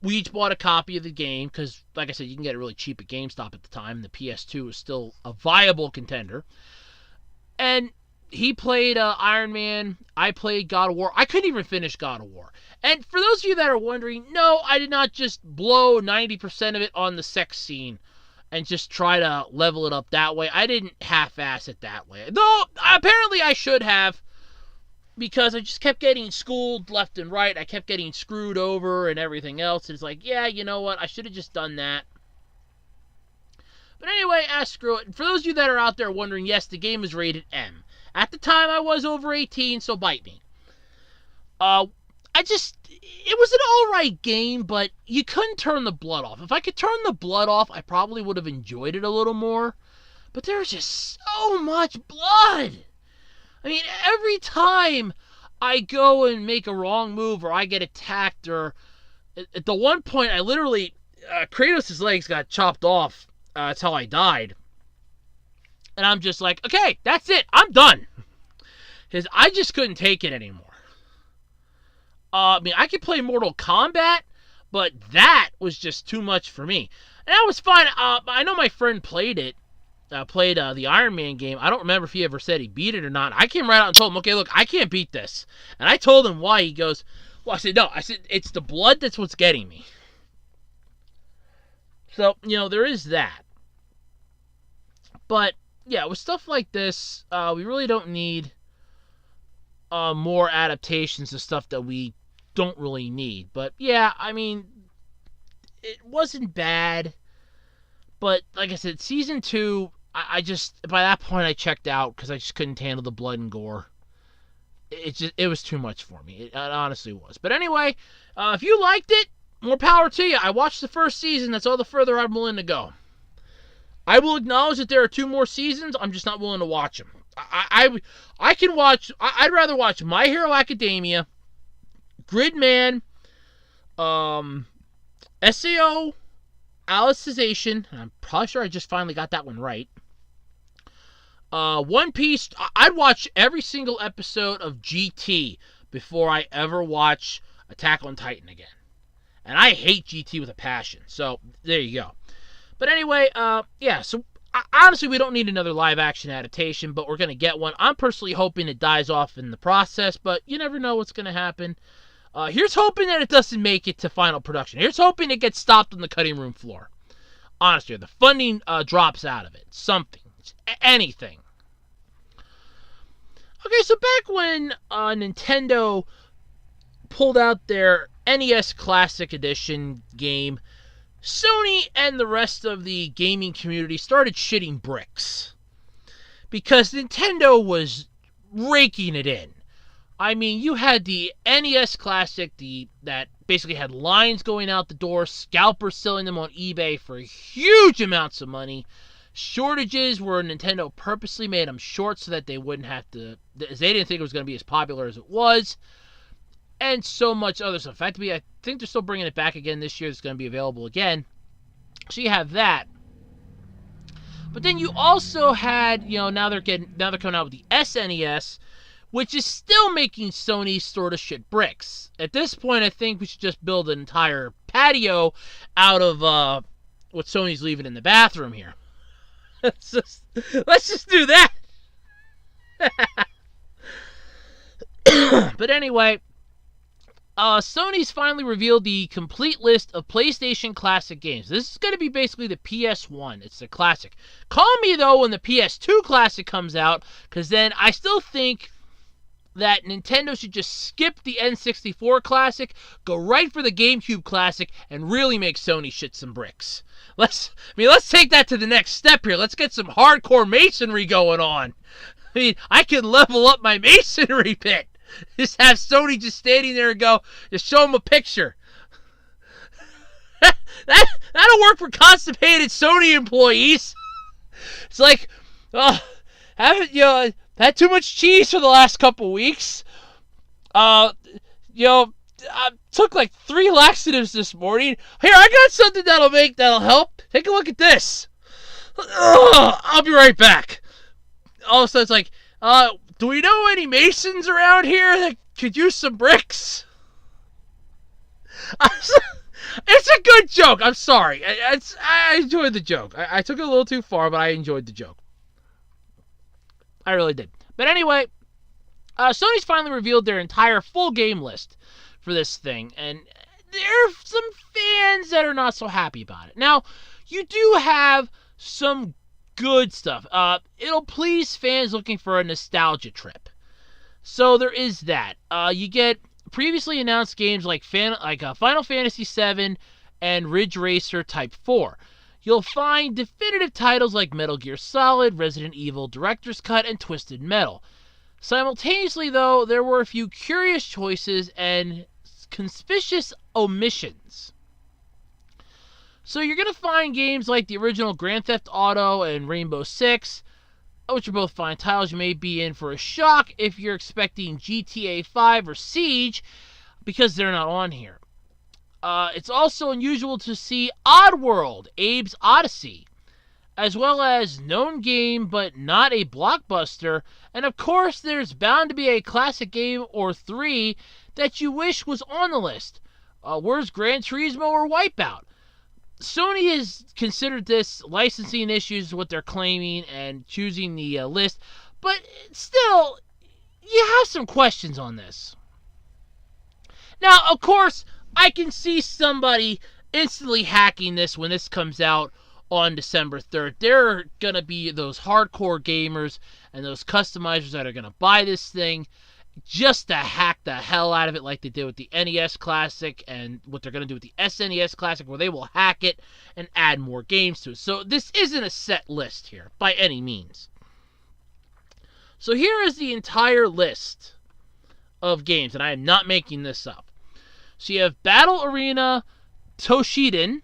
each bought a copy of the game because, like I said, you can get it really cheap at GameStop at the time. And the PS2 was still a viable contender. And he played Iron Man. I played God of War. I couldn't even finish God of War. And for those of you that are wondering, no, I did not just blow 90% of it on the sex scene and just try to level it up that way. I didn't half-ass it that way. Though, apparently I should have, because I just kept getting schooled left and right. I kept getting screwed over and everything else. It's like, yeah, you know what? I should have just done that. But anyway, screw it. And for those of you that are out there wondering, yes, the game is rated M. At the time, I was over 18, so bite me. It was an alright game, but you couldn't turn the blood off. If I could turn the blood off, I probably would have enjoyed it a little more. But there's just so much blood. I mean, every time I go and make a wrong move, or I get attacked, or at the one point, I literally, Kratos' legs got chopped off. That's how I died. And I'm just like, okay, that's it. I'm done. Because I just couldn't take it anymore. I could play Mortal Kombat, but that was just too much for me. And that was fine. I know my friend played it. Played the Iron Man game. I don't remember if he ever said he beat it or not. I came right out and told him, okay, look, I can't beat this. And I told him why. He goes, well, I said, no. I said, it's the blood that's what's getting me. So, there is that. But, yeah, with stuff like this, we really don't need more adaptations of stuff that we don't really need. But, yeah, it wasn't bad. But, like I said, Season 2, I just, by that point, I checked out because I just couldn't handle the blood and gore. It was too much for me. It honestly was. But anyway, if you liked it, more power to you. I watched the first season. That's all the further I'm willing to go. I will acknowledge that there are 2 more seasons. I'm just not willing to watch them. I can watch. I'd rather watch My Hero Academia, Gridman, SAO, Alicization. I'm probably sure I just finally got that one right. One Piece. I'd watch every single episode of GT before I ever watch Attack on Titan again. And I hate GT with a passion. So there you go. But anyway, yeah, so honestly, we don't need another live-action adaptation, but we're going to get one. I'm personally hoping it dies off in the process, but you never know what's going to happen. Here's hoping that it doesn't make it to final production. Here's hoping it gets stopped on the cutting room floor. Honestly, the funding drops out of it. Something. Anything. Okay, so back when Nintendo pulled out their NES Classic Edition game, Sony and the rest of the gaming community started shitting bricks. Because Nintendo was raking it in. I mean, you had the NES Classic that basically had lines going out the door, scalpers selling them on eBay for huge amounts of money, shortages where Nintendo purposely made them short so that they wouldn't have to, they didn't think it was going to be as popular as it was, and so much other stuff. In fact, I think they're still bringing it back again this year. It's going to be available again. So you have that. But then you also had, now they're coming out with the SNES, which is still making Sony sort of shit bricks. At this point, I think we should just build an entire patio out of what Sony's leaving in the bathroom here. Let's just do that. But anyway, Sony's finally revealed the complete list of PlayStation Classic games. This is going to be basically the PS1. It's the Classic. Call me, though, when the PS2 Classic comes out, because then I still think that Nintendo should just skip the N64 Classic, go right for the GameCube Classic, and really make Sony shit some bricks. Let's take that to the next step here. Let's get some hardcore masonry going on. I can level up my masonry pit. Just have Sony just standing there and just show them a picture. That'll work for constipated Sony employees. It's like, had too much cheese for the last couple weeks. I took like 3 laxatives this morning. Here, I got something that'll help. Take a look at this. I'll be right back. All of a sudden, it's like, do we know any masons around here that could use some bricks? It's a good joke. I'm sorry. I enjoyed the joke. I took it a little too far, but I enjoyed the joke. I really did. But anyway, Sony's finally revealed their entire full game list for this thing, and there are some fans that are not so happy about it. Now, you do have some good stuff. It'll please fans looking for a nostalgia trip. So there is that. You get previously announced games like Final Fantasy VII and Ridge Racer Type 4. You'll find definitive titles like Metal Gear Solid, Resident Evil Director's Cut, and Twisted Metal. Simultaneously, though, there were a few curious choices and conspicuous omissions. So you're going to find games like the original Grand Theft Auto and Rainbow Six, which are both fine titles. You may be in for a shock if you're expecting GTA 5 or Siege, because they're not on here. It's also unusual to see Oddworld, Abe's Odyssey, as well as known game but not a blockbuster, and of course there's bound to be a classic game or 3 that you wish was on the list. Where's Gran Turismo or Wipeout? Sony has considered this licensing issues, what they're claiming, and choosing the list, but still, you have some questions on this. Now, of course, I can see somebody instantly hacking this when this comes out on December 3rd. There are going to be those hardcore gamers and those customizers that are going to buy this thing just to hack the hell out of it like they did with the NES Classic and what they're going to do with the SNES Classic, where they will hack it and add more games to it. So this isn't a set list here by any means. So here is the entire list of games, and I am not making this up. So you have Battle Arena Toshiden,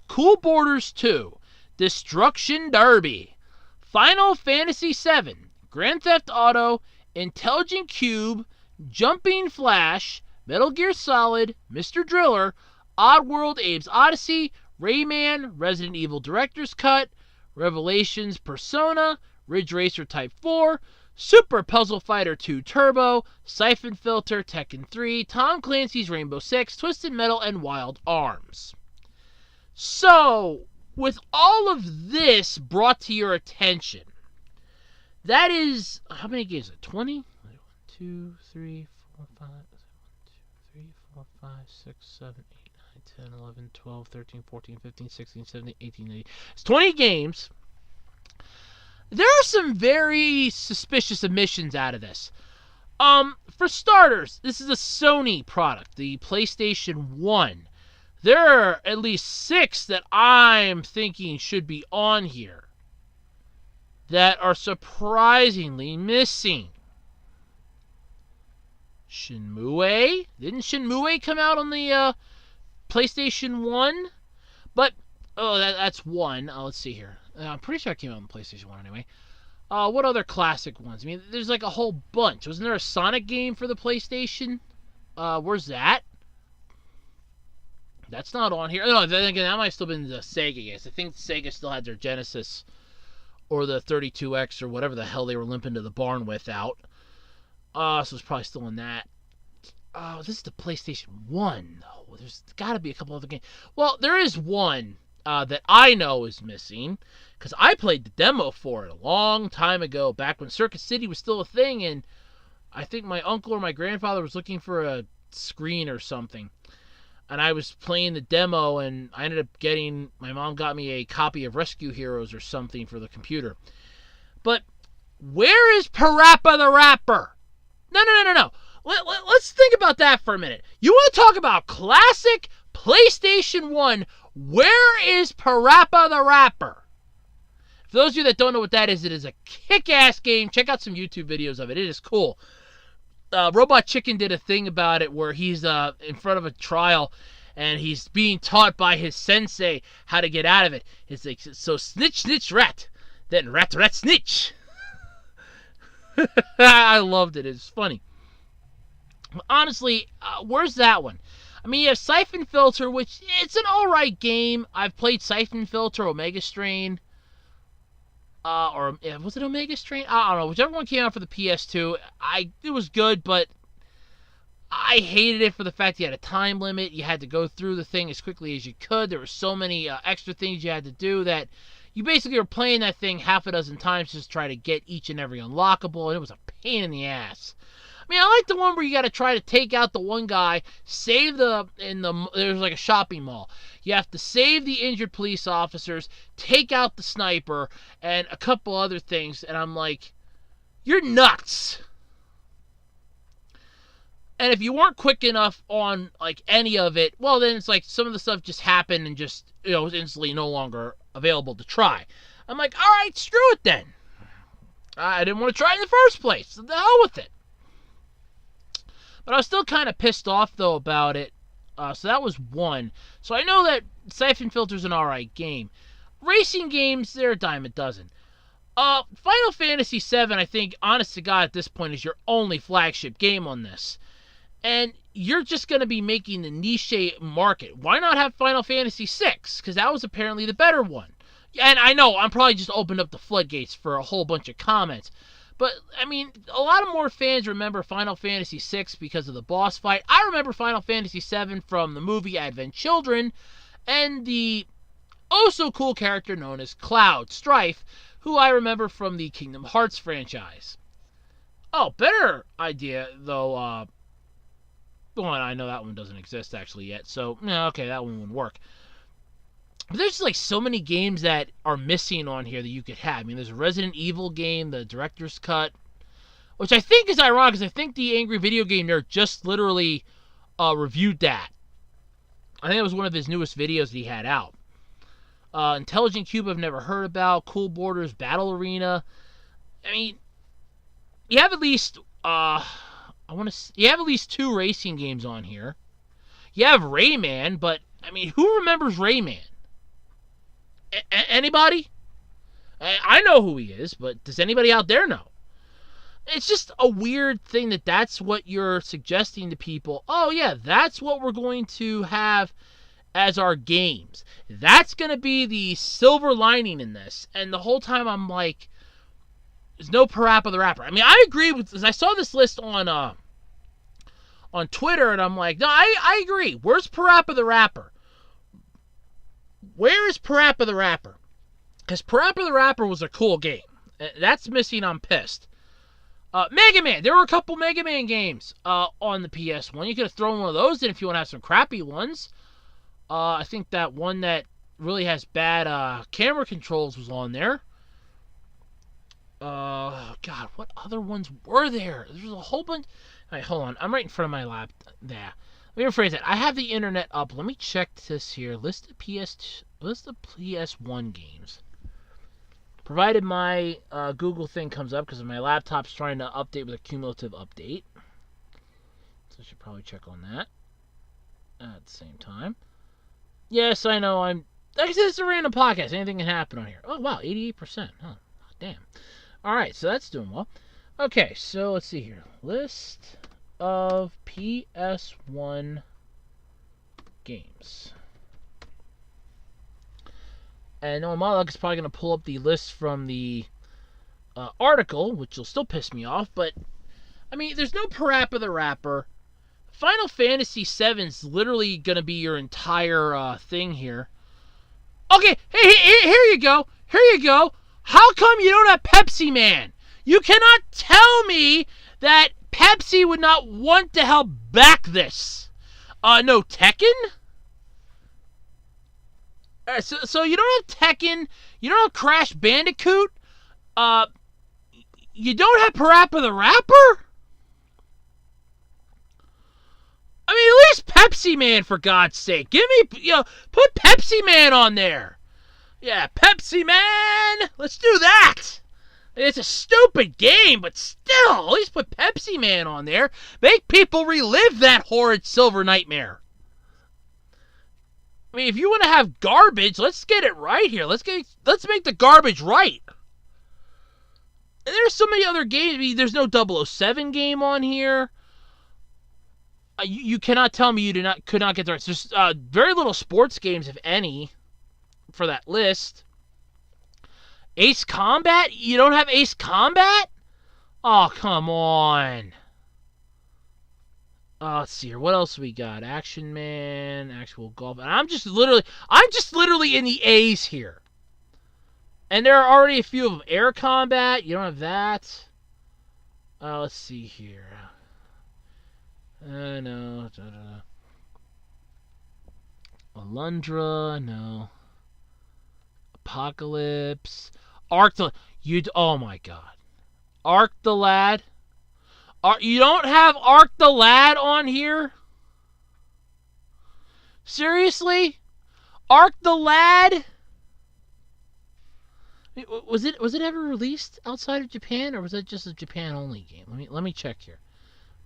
Cool Borders 2, Destruction Derby, Final Fantasy VII, Grand Theft Auto, Intelligent Cube, Jumping Flash, Metal Gear Solid, Mr. Driller, Oddworld, Abe's Odyssey, Rayman, Resident Evil Director's Cut, Revelations Persona, Ridge Racer Type 4, Super Puzzle Fighter 2 Turbo, Siphon Filter, Tekken 3, Tom Clancy's Rainbow Six, Twisted Metal, and Wild Arms. So, with all of this brought to your attention, that is, how many games? 20? 1, 2, 3, 4, 5, 1, 2, 3, 4, 5, 6, 7, 8, 9, 10, 11, 12, 13, 14, 15, 16, 17, 18, 19. It's 20 games. There are some very suspicious omissions out of this. For starters, this is a Sony product, the PlayStation 1. There are at least 6 that I'm thinking should be on here that are surprisingly missing. Shenmue? Didn't Shenmue come out on the PlayStation 1? But, that's one. Let's see here. I'm pretty sure it came out on the PlayStation 1 anyway. What other classic ones? I mean, there's like a whole bunch. Wasn't there a Sonic game for the PlayStation? Where's that? That's not on here. No, then again, that might have still been the Sega games. I think Sega still had their Genesis or the 32X or whatever the hell they were limping to the barn with out. So it's probably still in that. Oh, this is the PlayStation 1, though. There's got to be a couple other games. Well, there is one that I know is missing, because I played the demo for it a long time ago, back when Circuit City was still a thing, and I think my uncle or my grandfather was looking for a screen or something. And I was playing the demo, and I ended up my mom got me a copy of Rescue Heroes or something for the computer. But where is Parappa the Rapper? No. Let's think about that for a minute. You want to talk about classic PlayStation 1, where is Parappa the Rapper? For those of you that don't know what that is, it is a kick-ass game. Check out some YouTube videos of it. It is cool. Robot Chicken did a thing about it where he's in front of a trial and he's being taught by his sensei how to get out of it. It's like, so snitch, snitch, rat. Then rat, rat, snitch. I loved it. It's funny. Honestly, where's that one? I mean, you have Siphon Filter, which it's an alright game. I've played Siphon Filter, Omega Strain. Or was it Omega Strain? I don't know. Whichever one came out for the PS2, it was good, but I hated it for the fact you had a time limit. You had to go through the thing as quickly as you could. There were so many extra things you had to do that you basically were playing that thing half a dozen times just to try to get each and every unlockable, and it was a pain in the ass. I mean, I like the one where you got to try to take out the one guy, there's like a shopping mall. You have to save the injured police officers, take out the sniper, and a couple other things, and I'm like, you're nuts. And if you weren't quick enough on like any of it, well, then it's like some of the stuff just happened and just, was instantly no longer available to try. I'm like, all right, screw it then. I didn't want to try it in the first place. So the hell with it. But I was still kind of pissed off, though, about it. So that was one. So I know that Siphon Filter's an alright game. Racing games, they're a dime a dozen. Final Fantasy VII, I think, honest to God, at this point, is your only flagship game on this. And you're just going to be making the niche market. Why not have Final Fantasy VI? Because that was apparently the better one. And I know, I'm probably just opened up the floodgates for a whole bunch of comments. But, I mean, a lot of more fans remember Final Fantasy VI because of the boss fight. I remember Final Fantasy VII from the movie Advent Children and the oh-so-cool character known as Cloud Strife, who I remember from the Kingdom Hearts franchise. Oh, better idea, though. Well, I know that one doesn't exist, actually, yet. So, okay, that one wouldn't work. But there's like so many games that are missing on here that you could have. I mean, there's a Resident Evil game, the Director's Cut, which I think is ironic because I think the Angry Video Game Nerd just literally reviewed that. I think it was one of his newest videos that he had out. Intelligent Cube I've never heard about. Cool Borders, Battle Arena. I mean, you have at least you have at least 2 racing games on here. You have Rayman, but I mean, who remembers Rayman? Anybody? I know who he is, but does anybody out there know? It's just a weird thing that's what you're suggesting to people. Oh, yeah, that's what we're going to have as our games. That's going to be the silver lining in this. And the whole time I'm like, there's no Parappa the Rapper. I mean, I agree with, as I saw this list on Twitter, and I'm like, no, I agree. Where's Parappa the Rapper? Where is Parappa the Rapper? Because Parappa the Rapper was a cool game. That's missing, I'm pissed. Mega Man. There were a couple Mega Man games on the PS1. You could have thrown one of those in if you want to have some crappy ones. I think that one that really has bad camera controls was on there. God, what other ones were there? There's a whole bunch. All right, hold on. I'm right in front of my lap. There. Let me rephrase that. I have the internet up. Let me check this here. List of PS1 games. Provided my Google thing comes up, because my laptop's trying to update with a cumulative update. So I should probably check on that at the same time. Yes, I know. Like I said, it's a random podcast. Anything can happen on here. Oh, wow. 88%. Huh. Damn. All right, so that's doing well. Okay, so let's see here. List of PS1 games. And knowing my luck, it's probably going to pull up the list from the article, which will still piss me off. But, I mean, there's no Parappa the Rapper. Final Fantasy VII is literally going to be your entire thing here. Okay, hey, here you go. Here you go. How come you don't have Pepsi Man? You cannot tell me that Pepsi would not want to help back this. No Tekken? So you don't have Tekken. You don't have Crash Bandicoot. You don't have Parappa the Rapper? I mean, at least Pepsi Man, for God's sake. Give me, put Pepsi Man on there. Yeah, Pepsi Man! Let's do that! It's a stupid game, but still, at least put Pepsi Man on there. Make people relive that horrid silver nightmare. I mean, if you want to have garbage, let's get it right here. Let's make the garbage right. And there's so many other games. I mean, there's no 007 game on here. You cannot tell me you could not get the rights. There's very little sports games, if any, for that list. Ace Combat? You don't have Ace Combat? Oh, come on. Let's see here. What else we got? Action Man, Actual Golf. And I'm just literally in the A's here. And there are already a few of them. Air Combat, you don't have that. Let's see here. No. Alundra, no. Apocalypse. Oh my God. Arc the Lad. You don't have Arc the Lad on here? Seriously? Arc the Lad? Was it ever released outside of Japan, or was that just a Japan only game? Let me check here.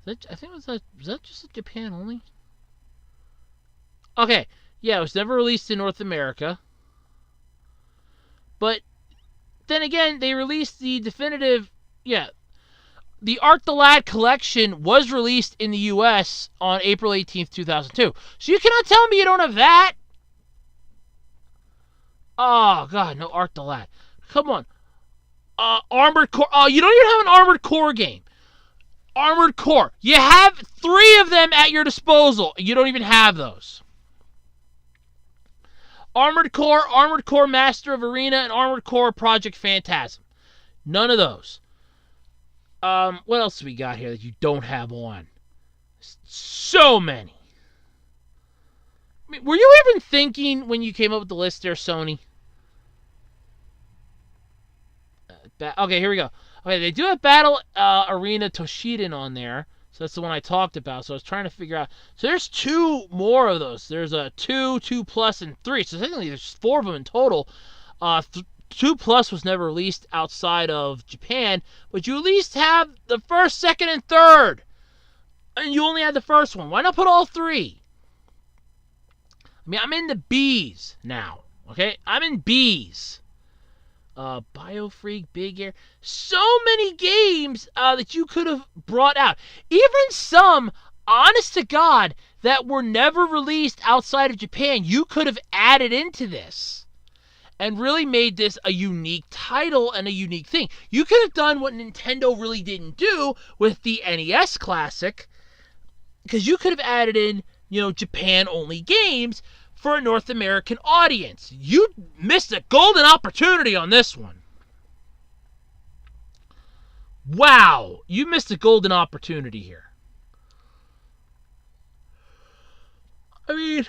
Was that just a Japan only? Okay, yeah, it was never released in North America. But then again, they released the definitive, the Arc the Lad collection was released in the U.S. on April 18th, 2002. So you cannot tell me you don't have that. Oh, God, no Arc the Lad. Come on. Armored Core. Oh, you don't even have an Armored Core game. Armored Core. You have 3 of them at your disposal. You don't even have those. Armored Core Master of Arena, and Armored Core Project Phantasm. None of those. What else do we got here that you don't have on? So many. I mean, were you even thinking when you came up with the list there, Sony? Okay, here we go. Okay, they do have Battle Arena Toshiden on there. So that's the one I talked about. So I was trying to figure out. So there's 2 more of those. There's a 2, 2 plus, and 3. So technically there's 4 of them in total. 2 plus was never released outside of Japan. But you at least have the first, second, and third. And you only had the first one. Why not put all 3? I mean, I'm in the B's now. Okay? I'm in B's. Biofreak, Big Air. So many games that you could have brought out. Even some, honest to God, that were never released outside of Japan, you could have added into this. And really made this a unique title and a unique thing. You could have done what Nintendo really didn't do with the NES Classic. Because you could have added in, Japan-only games for a North American audience. You missed a golden opportunity on this one. Wow, you missed a golden opportunity here. I mean,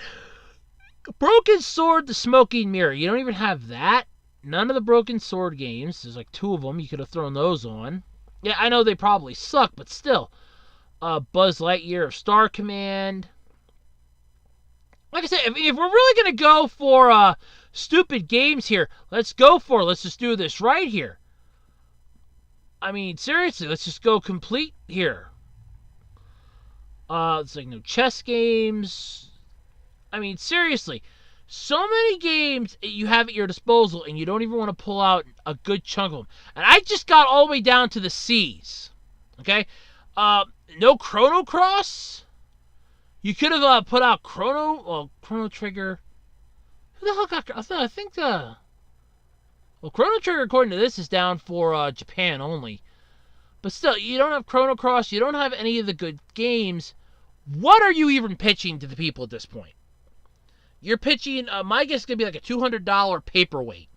Broken Sword, the Smoking Mirror. You don't even have that. None of the Broken Sword games. There's like 2 of them. You could have thrown those on. Yeah, I know they probably suck, but still. Buzz Lightyear of Star Command. Like I said, if we're really going to go for stupid games here, let's go for it. Let's just do this right here. I mean, seriously, let's just go complete here. It's like no chess games. I mean, seriously. So many games you have at your disposal, and you don't even want to pull out a good chunk of them. And I just got all the way down to the C's. Okay? No Chrono Cross. You could have put out Chrono Trigger. Who the hell got... I think the... Well, Chrono Trigger, according to this, is down for Japan only. But still, you don't have Chrono Cross. You don't have any of the good games. What are you even pitching to the people at this point? You're pitching, my guess is going to be like a $200 paperweight.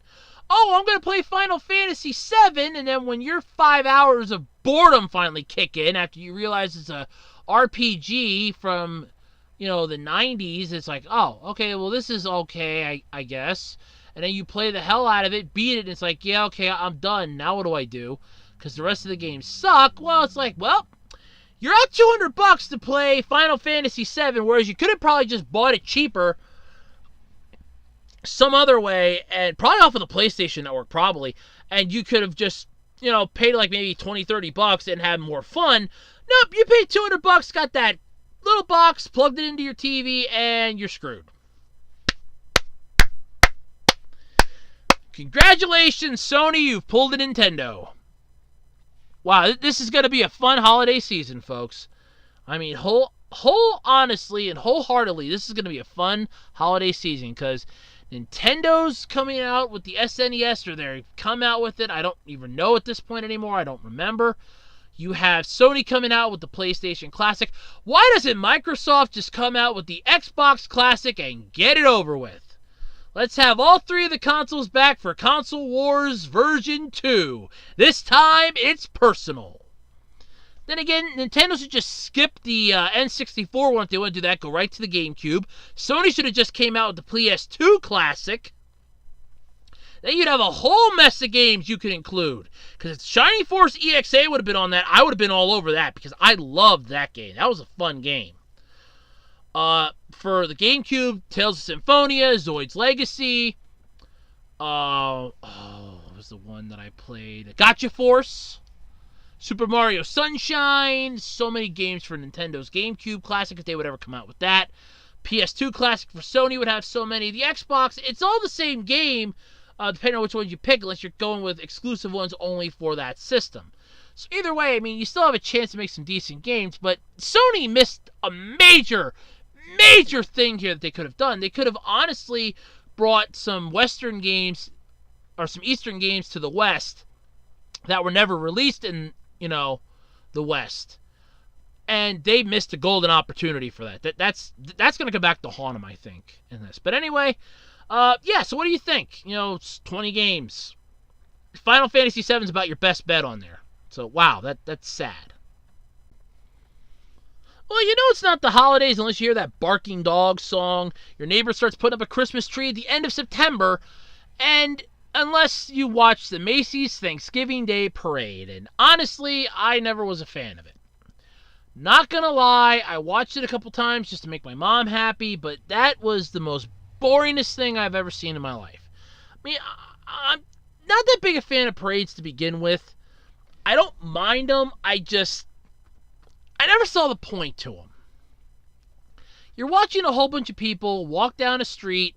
Oh, I'm going to play Final Fantasy VII, and then when your 5 hours of boredom finally kick in after you realize it's a RPG from, the 90s, it's like, oh, okay, well, this is okay, I guess. And then you play the hell out of it, beat it, and it's like, yeah, okay, I'm done. Now what do I do? Because the rest of the games suck. Well, it's like, well, you're out $200 to play Final Fantasy VII, whereas you could have probably just bought it cheaper some other way, and probably off of the PlayStation Network, probably, and you could have just, paid like maybe $20-$30 and had more fun. Nope, you paid $200, got that little box, plugged it into your TV, and you're screwed. Congratulations, Sony, you've pulled a Nintendo. Wow, this is going to be a fun holiday season, folks. I mean, honestly and wholeheartedly, this is going to be a fun holiday season, because Nintendo's coming out with the SNES, or they've come out with it. I don't even know at this point anymore. I don't remember. You have Sony coming out with the PlayStation Classic. Why doesn't Microsoft just come out with the Xbox Classic and get it over with? Let's have all 3 of the consoles back for Console Wars version 2. This time, it's personal. Then again, Nintendo should just skip the N64 one if they want to do that. Go right to the GameCube. Sony should have just came out with the PS2 Classic. Then you'd have a whole mess of games you could include. Because if Shining Force EXA would have been on that, I would have been all over that. Because I loved that game. That was a fun game. For the GameCube, Tales of Symphonia, Zoid's Legacy. What was the one that I played? Gotcha Force. Super Mario Sunshine, so many games for Nintendo's GameCube Classic if they would ever come out with that. PS2 Classic for Sony would have so many. The Xbox, it's all the same game, depending on which ones you pick, unless you're going with exclusive ones only for that system. So either way, I mean, you still have a chance to make some decent games, but Sony missed a major thing here that they could have done. They could have honestly brought some Western games, or some Eastern games to the West that were never released in the West, and they missed a golden opportunity for that. That's going to come back to haunt them, I think, in this. But anyway, yeah. So what do you think? It's 20 games. Final Fantasy VII is about your best bet on there. So wow, that's sad. Well, it's not the holidays unless you hear that barking dog song. Your neighbor starts putting up a Christmas tree at the end of September, and unless you watch the Macy's Thanksgiving Day Parade. And honestly, I never was a fan of it. Not gonna lie, I watched it a couple times just to make my mom happy, but that was the most boringest thing I've ever seen in my life. I mean, I'm not that big a fan of parades to begin with. I don't mind them, I never saw the point to them. You're watching a whole bunch of people walk down a street,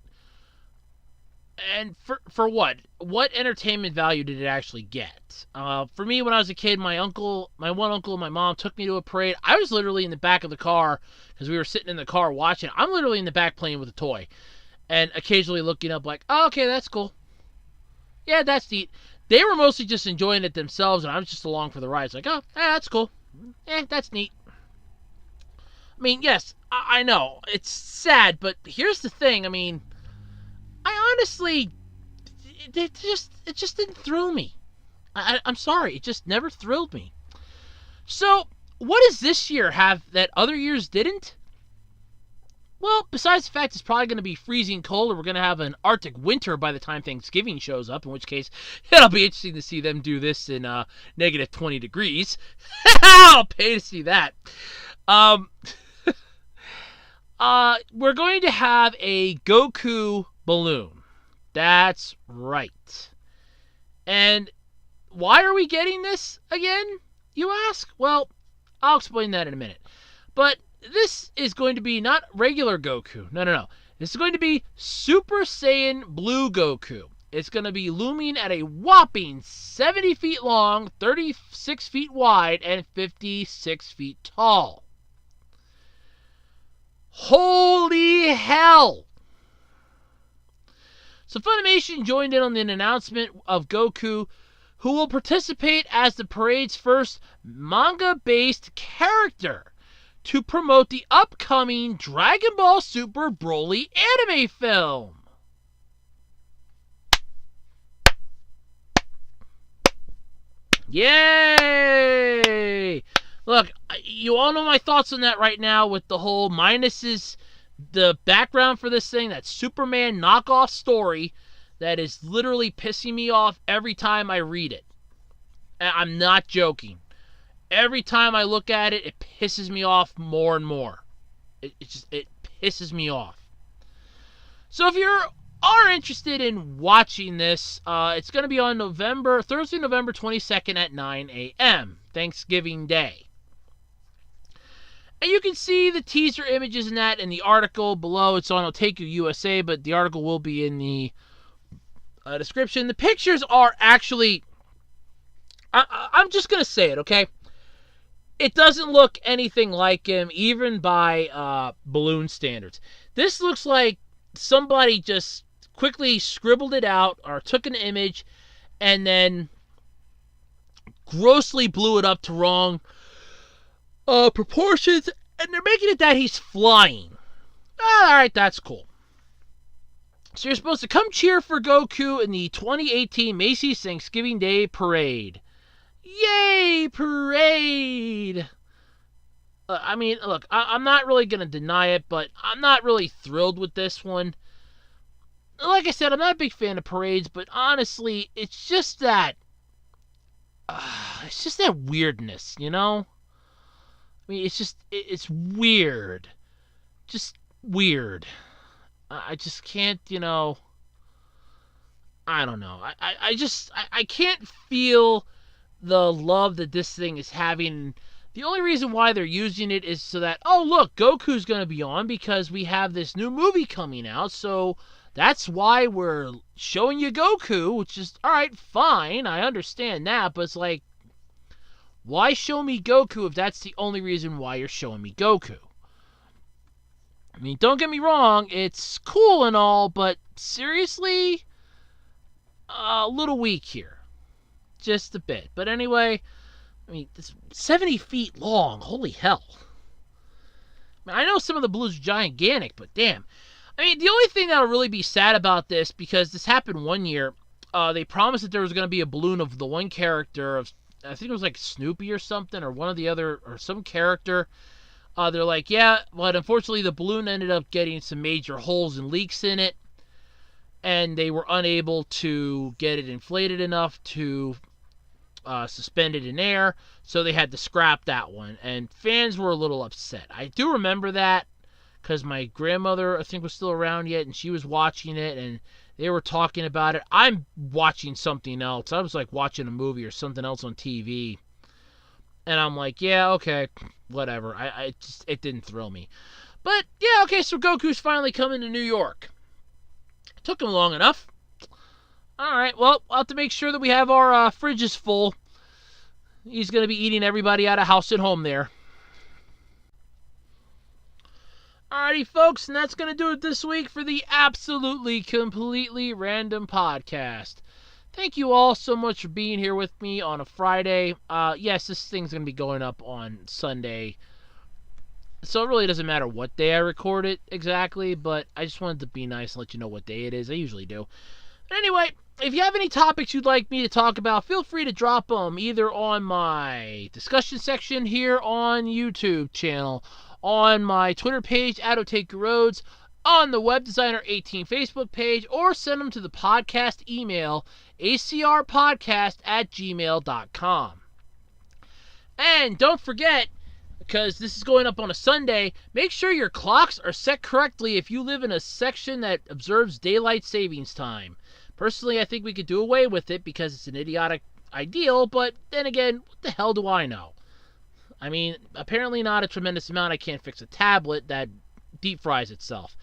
and for what? What entertainment value did it actually get? For me, when I was a kid, my one uncle and my mom took me to a parade. I was literally in the back of the car, because we were sitting in the car watching. I'm literally in the back playing with a toy, and occasionally looking up like, oh, okay, that's cool. Yeah, that's neat. They were mostly just enjoying it themselves, and I was just along for the ride. It's like, oh, yeah, that's cool. That's neat. I mean, yes, I know. It's sad, but here's the thing. I mean, I honestly, it just didn't thrill me. I'm sorry, it just never thrilled me. So, what does this year have that other years didn't? Well, besides the fact it's probably going to be freezing cold, or we're going to have an Arctic winter by the time Thanksgiving shows up, in which case it'll be interesting to see them do this in negative 20 degrees. I'll pay to see that. We're going to have a Goku balloon. That's right. And why are we getting this again, you ask? Well, I'll explain that in a minute. But this is going to be not regular Goku. No. This is going to be Super Saiyan Blue Goku. It's going to be looming at a whopping 70 feet long, 36 feet wide, and 56 feet tall. Holy hell! So Funimation joined in on the announcement of Goku, who will participate as the parade's first manga-based character to promote the upcoming Dragon Ball Super Broly anime film. Yay! Look, you all know my thoughts on that right now with the whole minuses, the background for this thing, that Superman knockoff story that is literally pissing me off every time I read it. I'm not joking. Every time I look at it, it pisses me off more and more. It pisses me off. So if you are interested in watching this, it's going to be on Thursday, November 22nd at 9 a.m., Thanksgiving Day. And you can see the teaser images in that in the article below. It's on Otaku USA, but the article will be in the description. The pictures are actually... I'm just going to say it, okay? It doesn't look anything like him, even by balloon standards. This looks like somebody just quickly scribbled it out or took an image and then grossly blew it up to wrong proportions, and they're making it that he's flying. Alright, that's cool. So you're supposed to come cheer for Goku in the 2018 Macy's Thanksgiving Day Parade. Yay, parade! I mean, look, I'm not really going to deny it, but I'm not really thrilled with this one. Like I said, I'm not a big fan of parades, but honestly, it's just that weirdness, you know? I mean, it's weird. Just weird. I just can't, I don't know. I can't feel the love that this thing is having. The only reason why they're using it is so that, oh, look, Goku's going to be on because we have this new movie coming out, so that's why we're showing you Goku, which is, alright, fine, I understand that, but it's like, why show me Goku if that's the only reason why you're showing me Goku? I mean, don't get me wrong, it's cool and all, but seriously, a little weak here. Just a bit. But anyway, I mean, it's 70 feet long. Holy hell. I mean, I know some of the balloons are gigantic, but damn. I mean, the only thing that'll really be sad about this, because this happened one year, they promised that there was going to be a balloon of the one character of, I think it was like Snoopy or something, or one of the other, or some character. They're like, yeah, but unfortunately the balloon ended up getting some major holes and leaks in it, and they were unable to get it inflated enough to suspend it in air, so they had to scrap that one, and fans were a little upset. I do remember that, because my grandmother, I think, was still around yet, and she was watching it, and they were talking about it. I'm watching something else. I was like watching a movie or something else on TV. And I'm like, yeah, okay, whatever. It didn't thrill me. But, yeah, okay, so Goku's finally coming to New York. It took him long enough. Alright, well, we'll have to make sure that we have our fridges full. He's going to be eating everybody out of house and home there. Alrighty, folks, and that's going to do it this week for the absolutely, completely random podcast. Thank you all so much for being here with me on a Friday. Yes, this thing's going to be going up on Sunday, so it really doesn't matter what day I record it exactly, but I just wanted to be nice and let you know what day it is. I usually do. But anyway, if you have any topics you'd like me to talk about, feel free to drop them either on my discussion section here on YouTube channel, on my Twitter page, @OtakeRoads, on the Web Designer 18 Facebook page, or send them to the podcast email, acrpodcast@gmail.com. And don't forget, because this is going up on a Sunday, make sure your clocks are set correctly if you live in a section that observes daylight savings time. Personally, I think we could do away with it because it's an idiotic ideal, but then again, what the hell do I know? I mean, apparently not a tremendous amount. I can't fix a tablet that deep fries itself.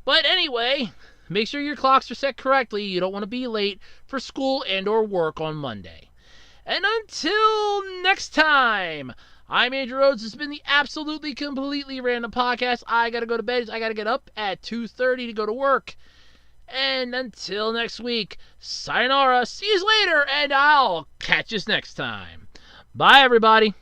But anyway, make sure your clocks are set correctly. You don't want to be late for school and or work on Monday. And until next time, I'm Andrew Rhodes. This has been the absolutely, completely random podcast. I got to go to bed. I got to get up at 2:30 to go to work. And until next week, sayonara, see you later, and I'll catch you next time. Bye, everybody.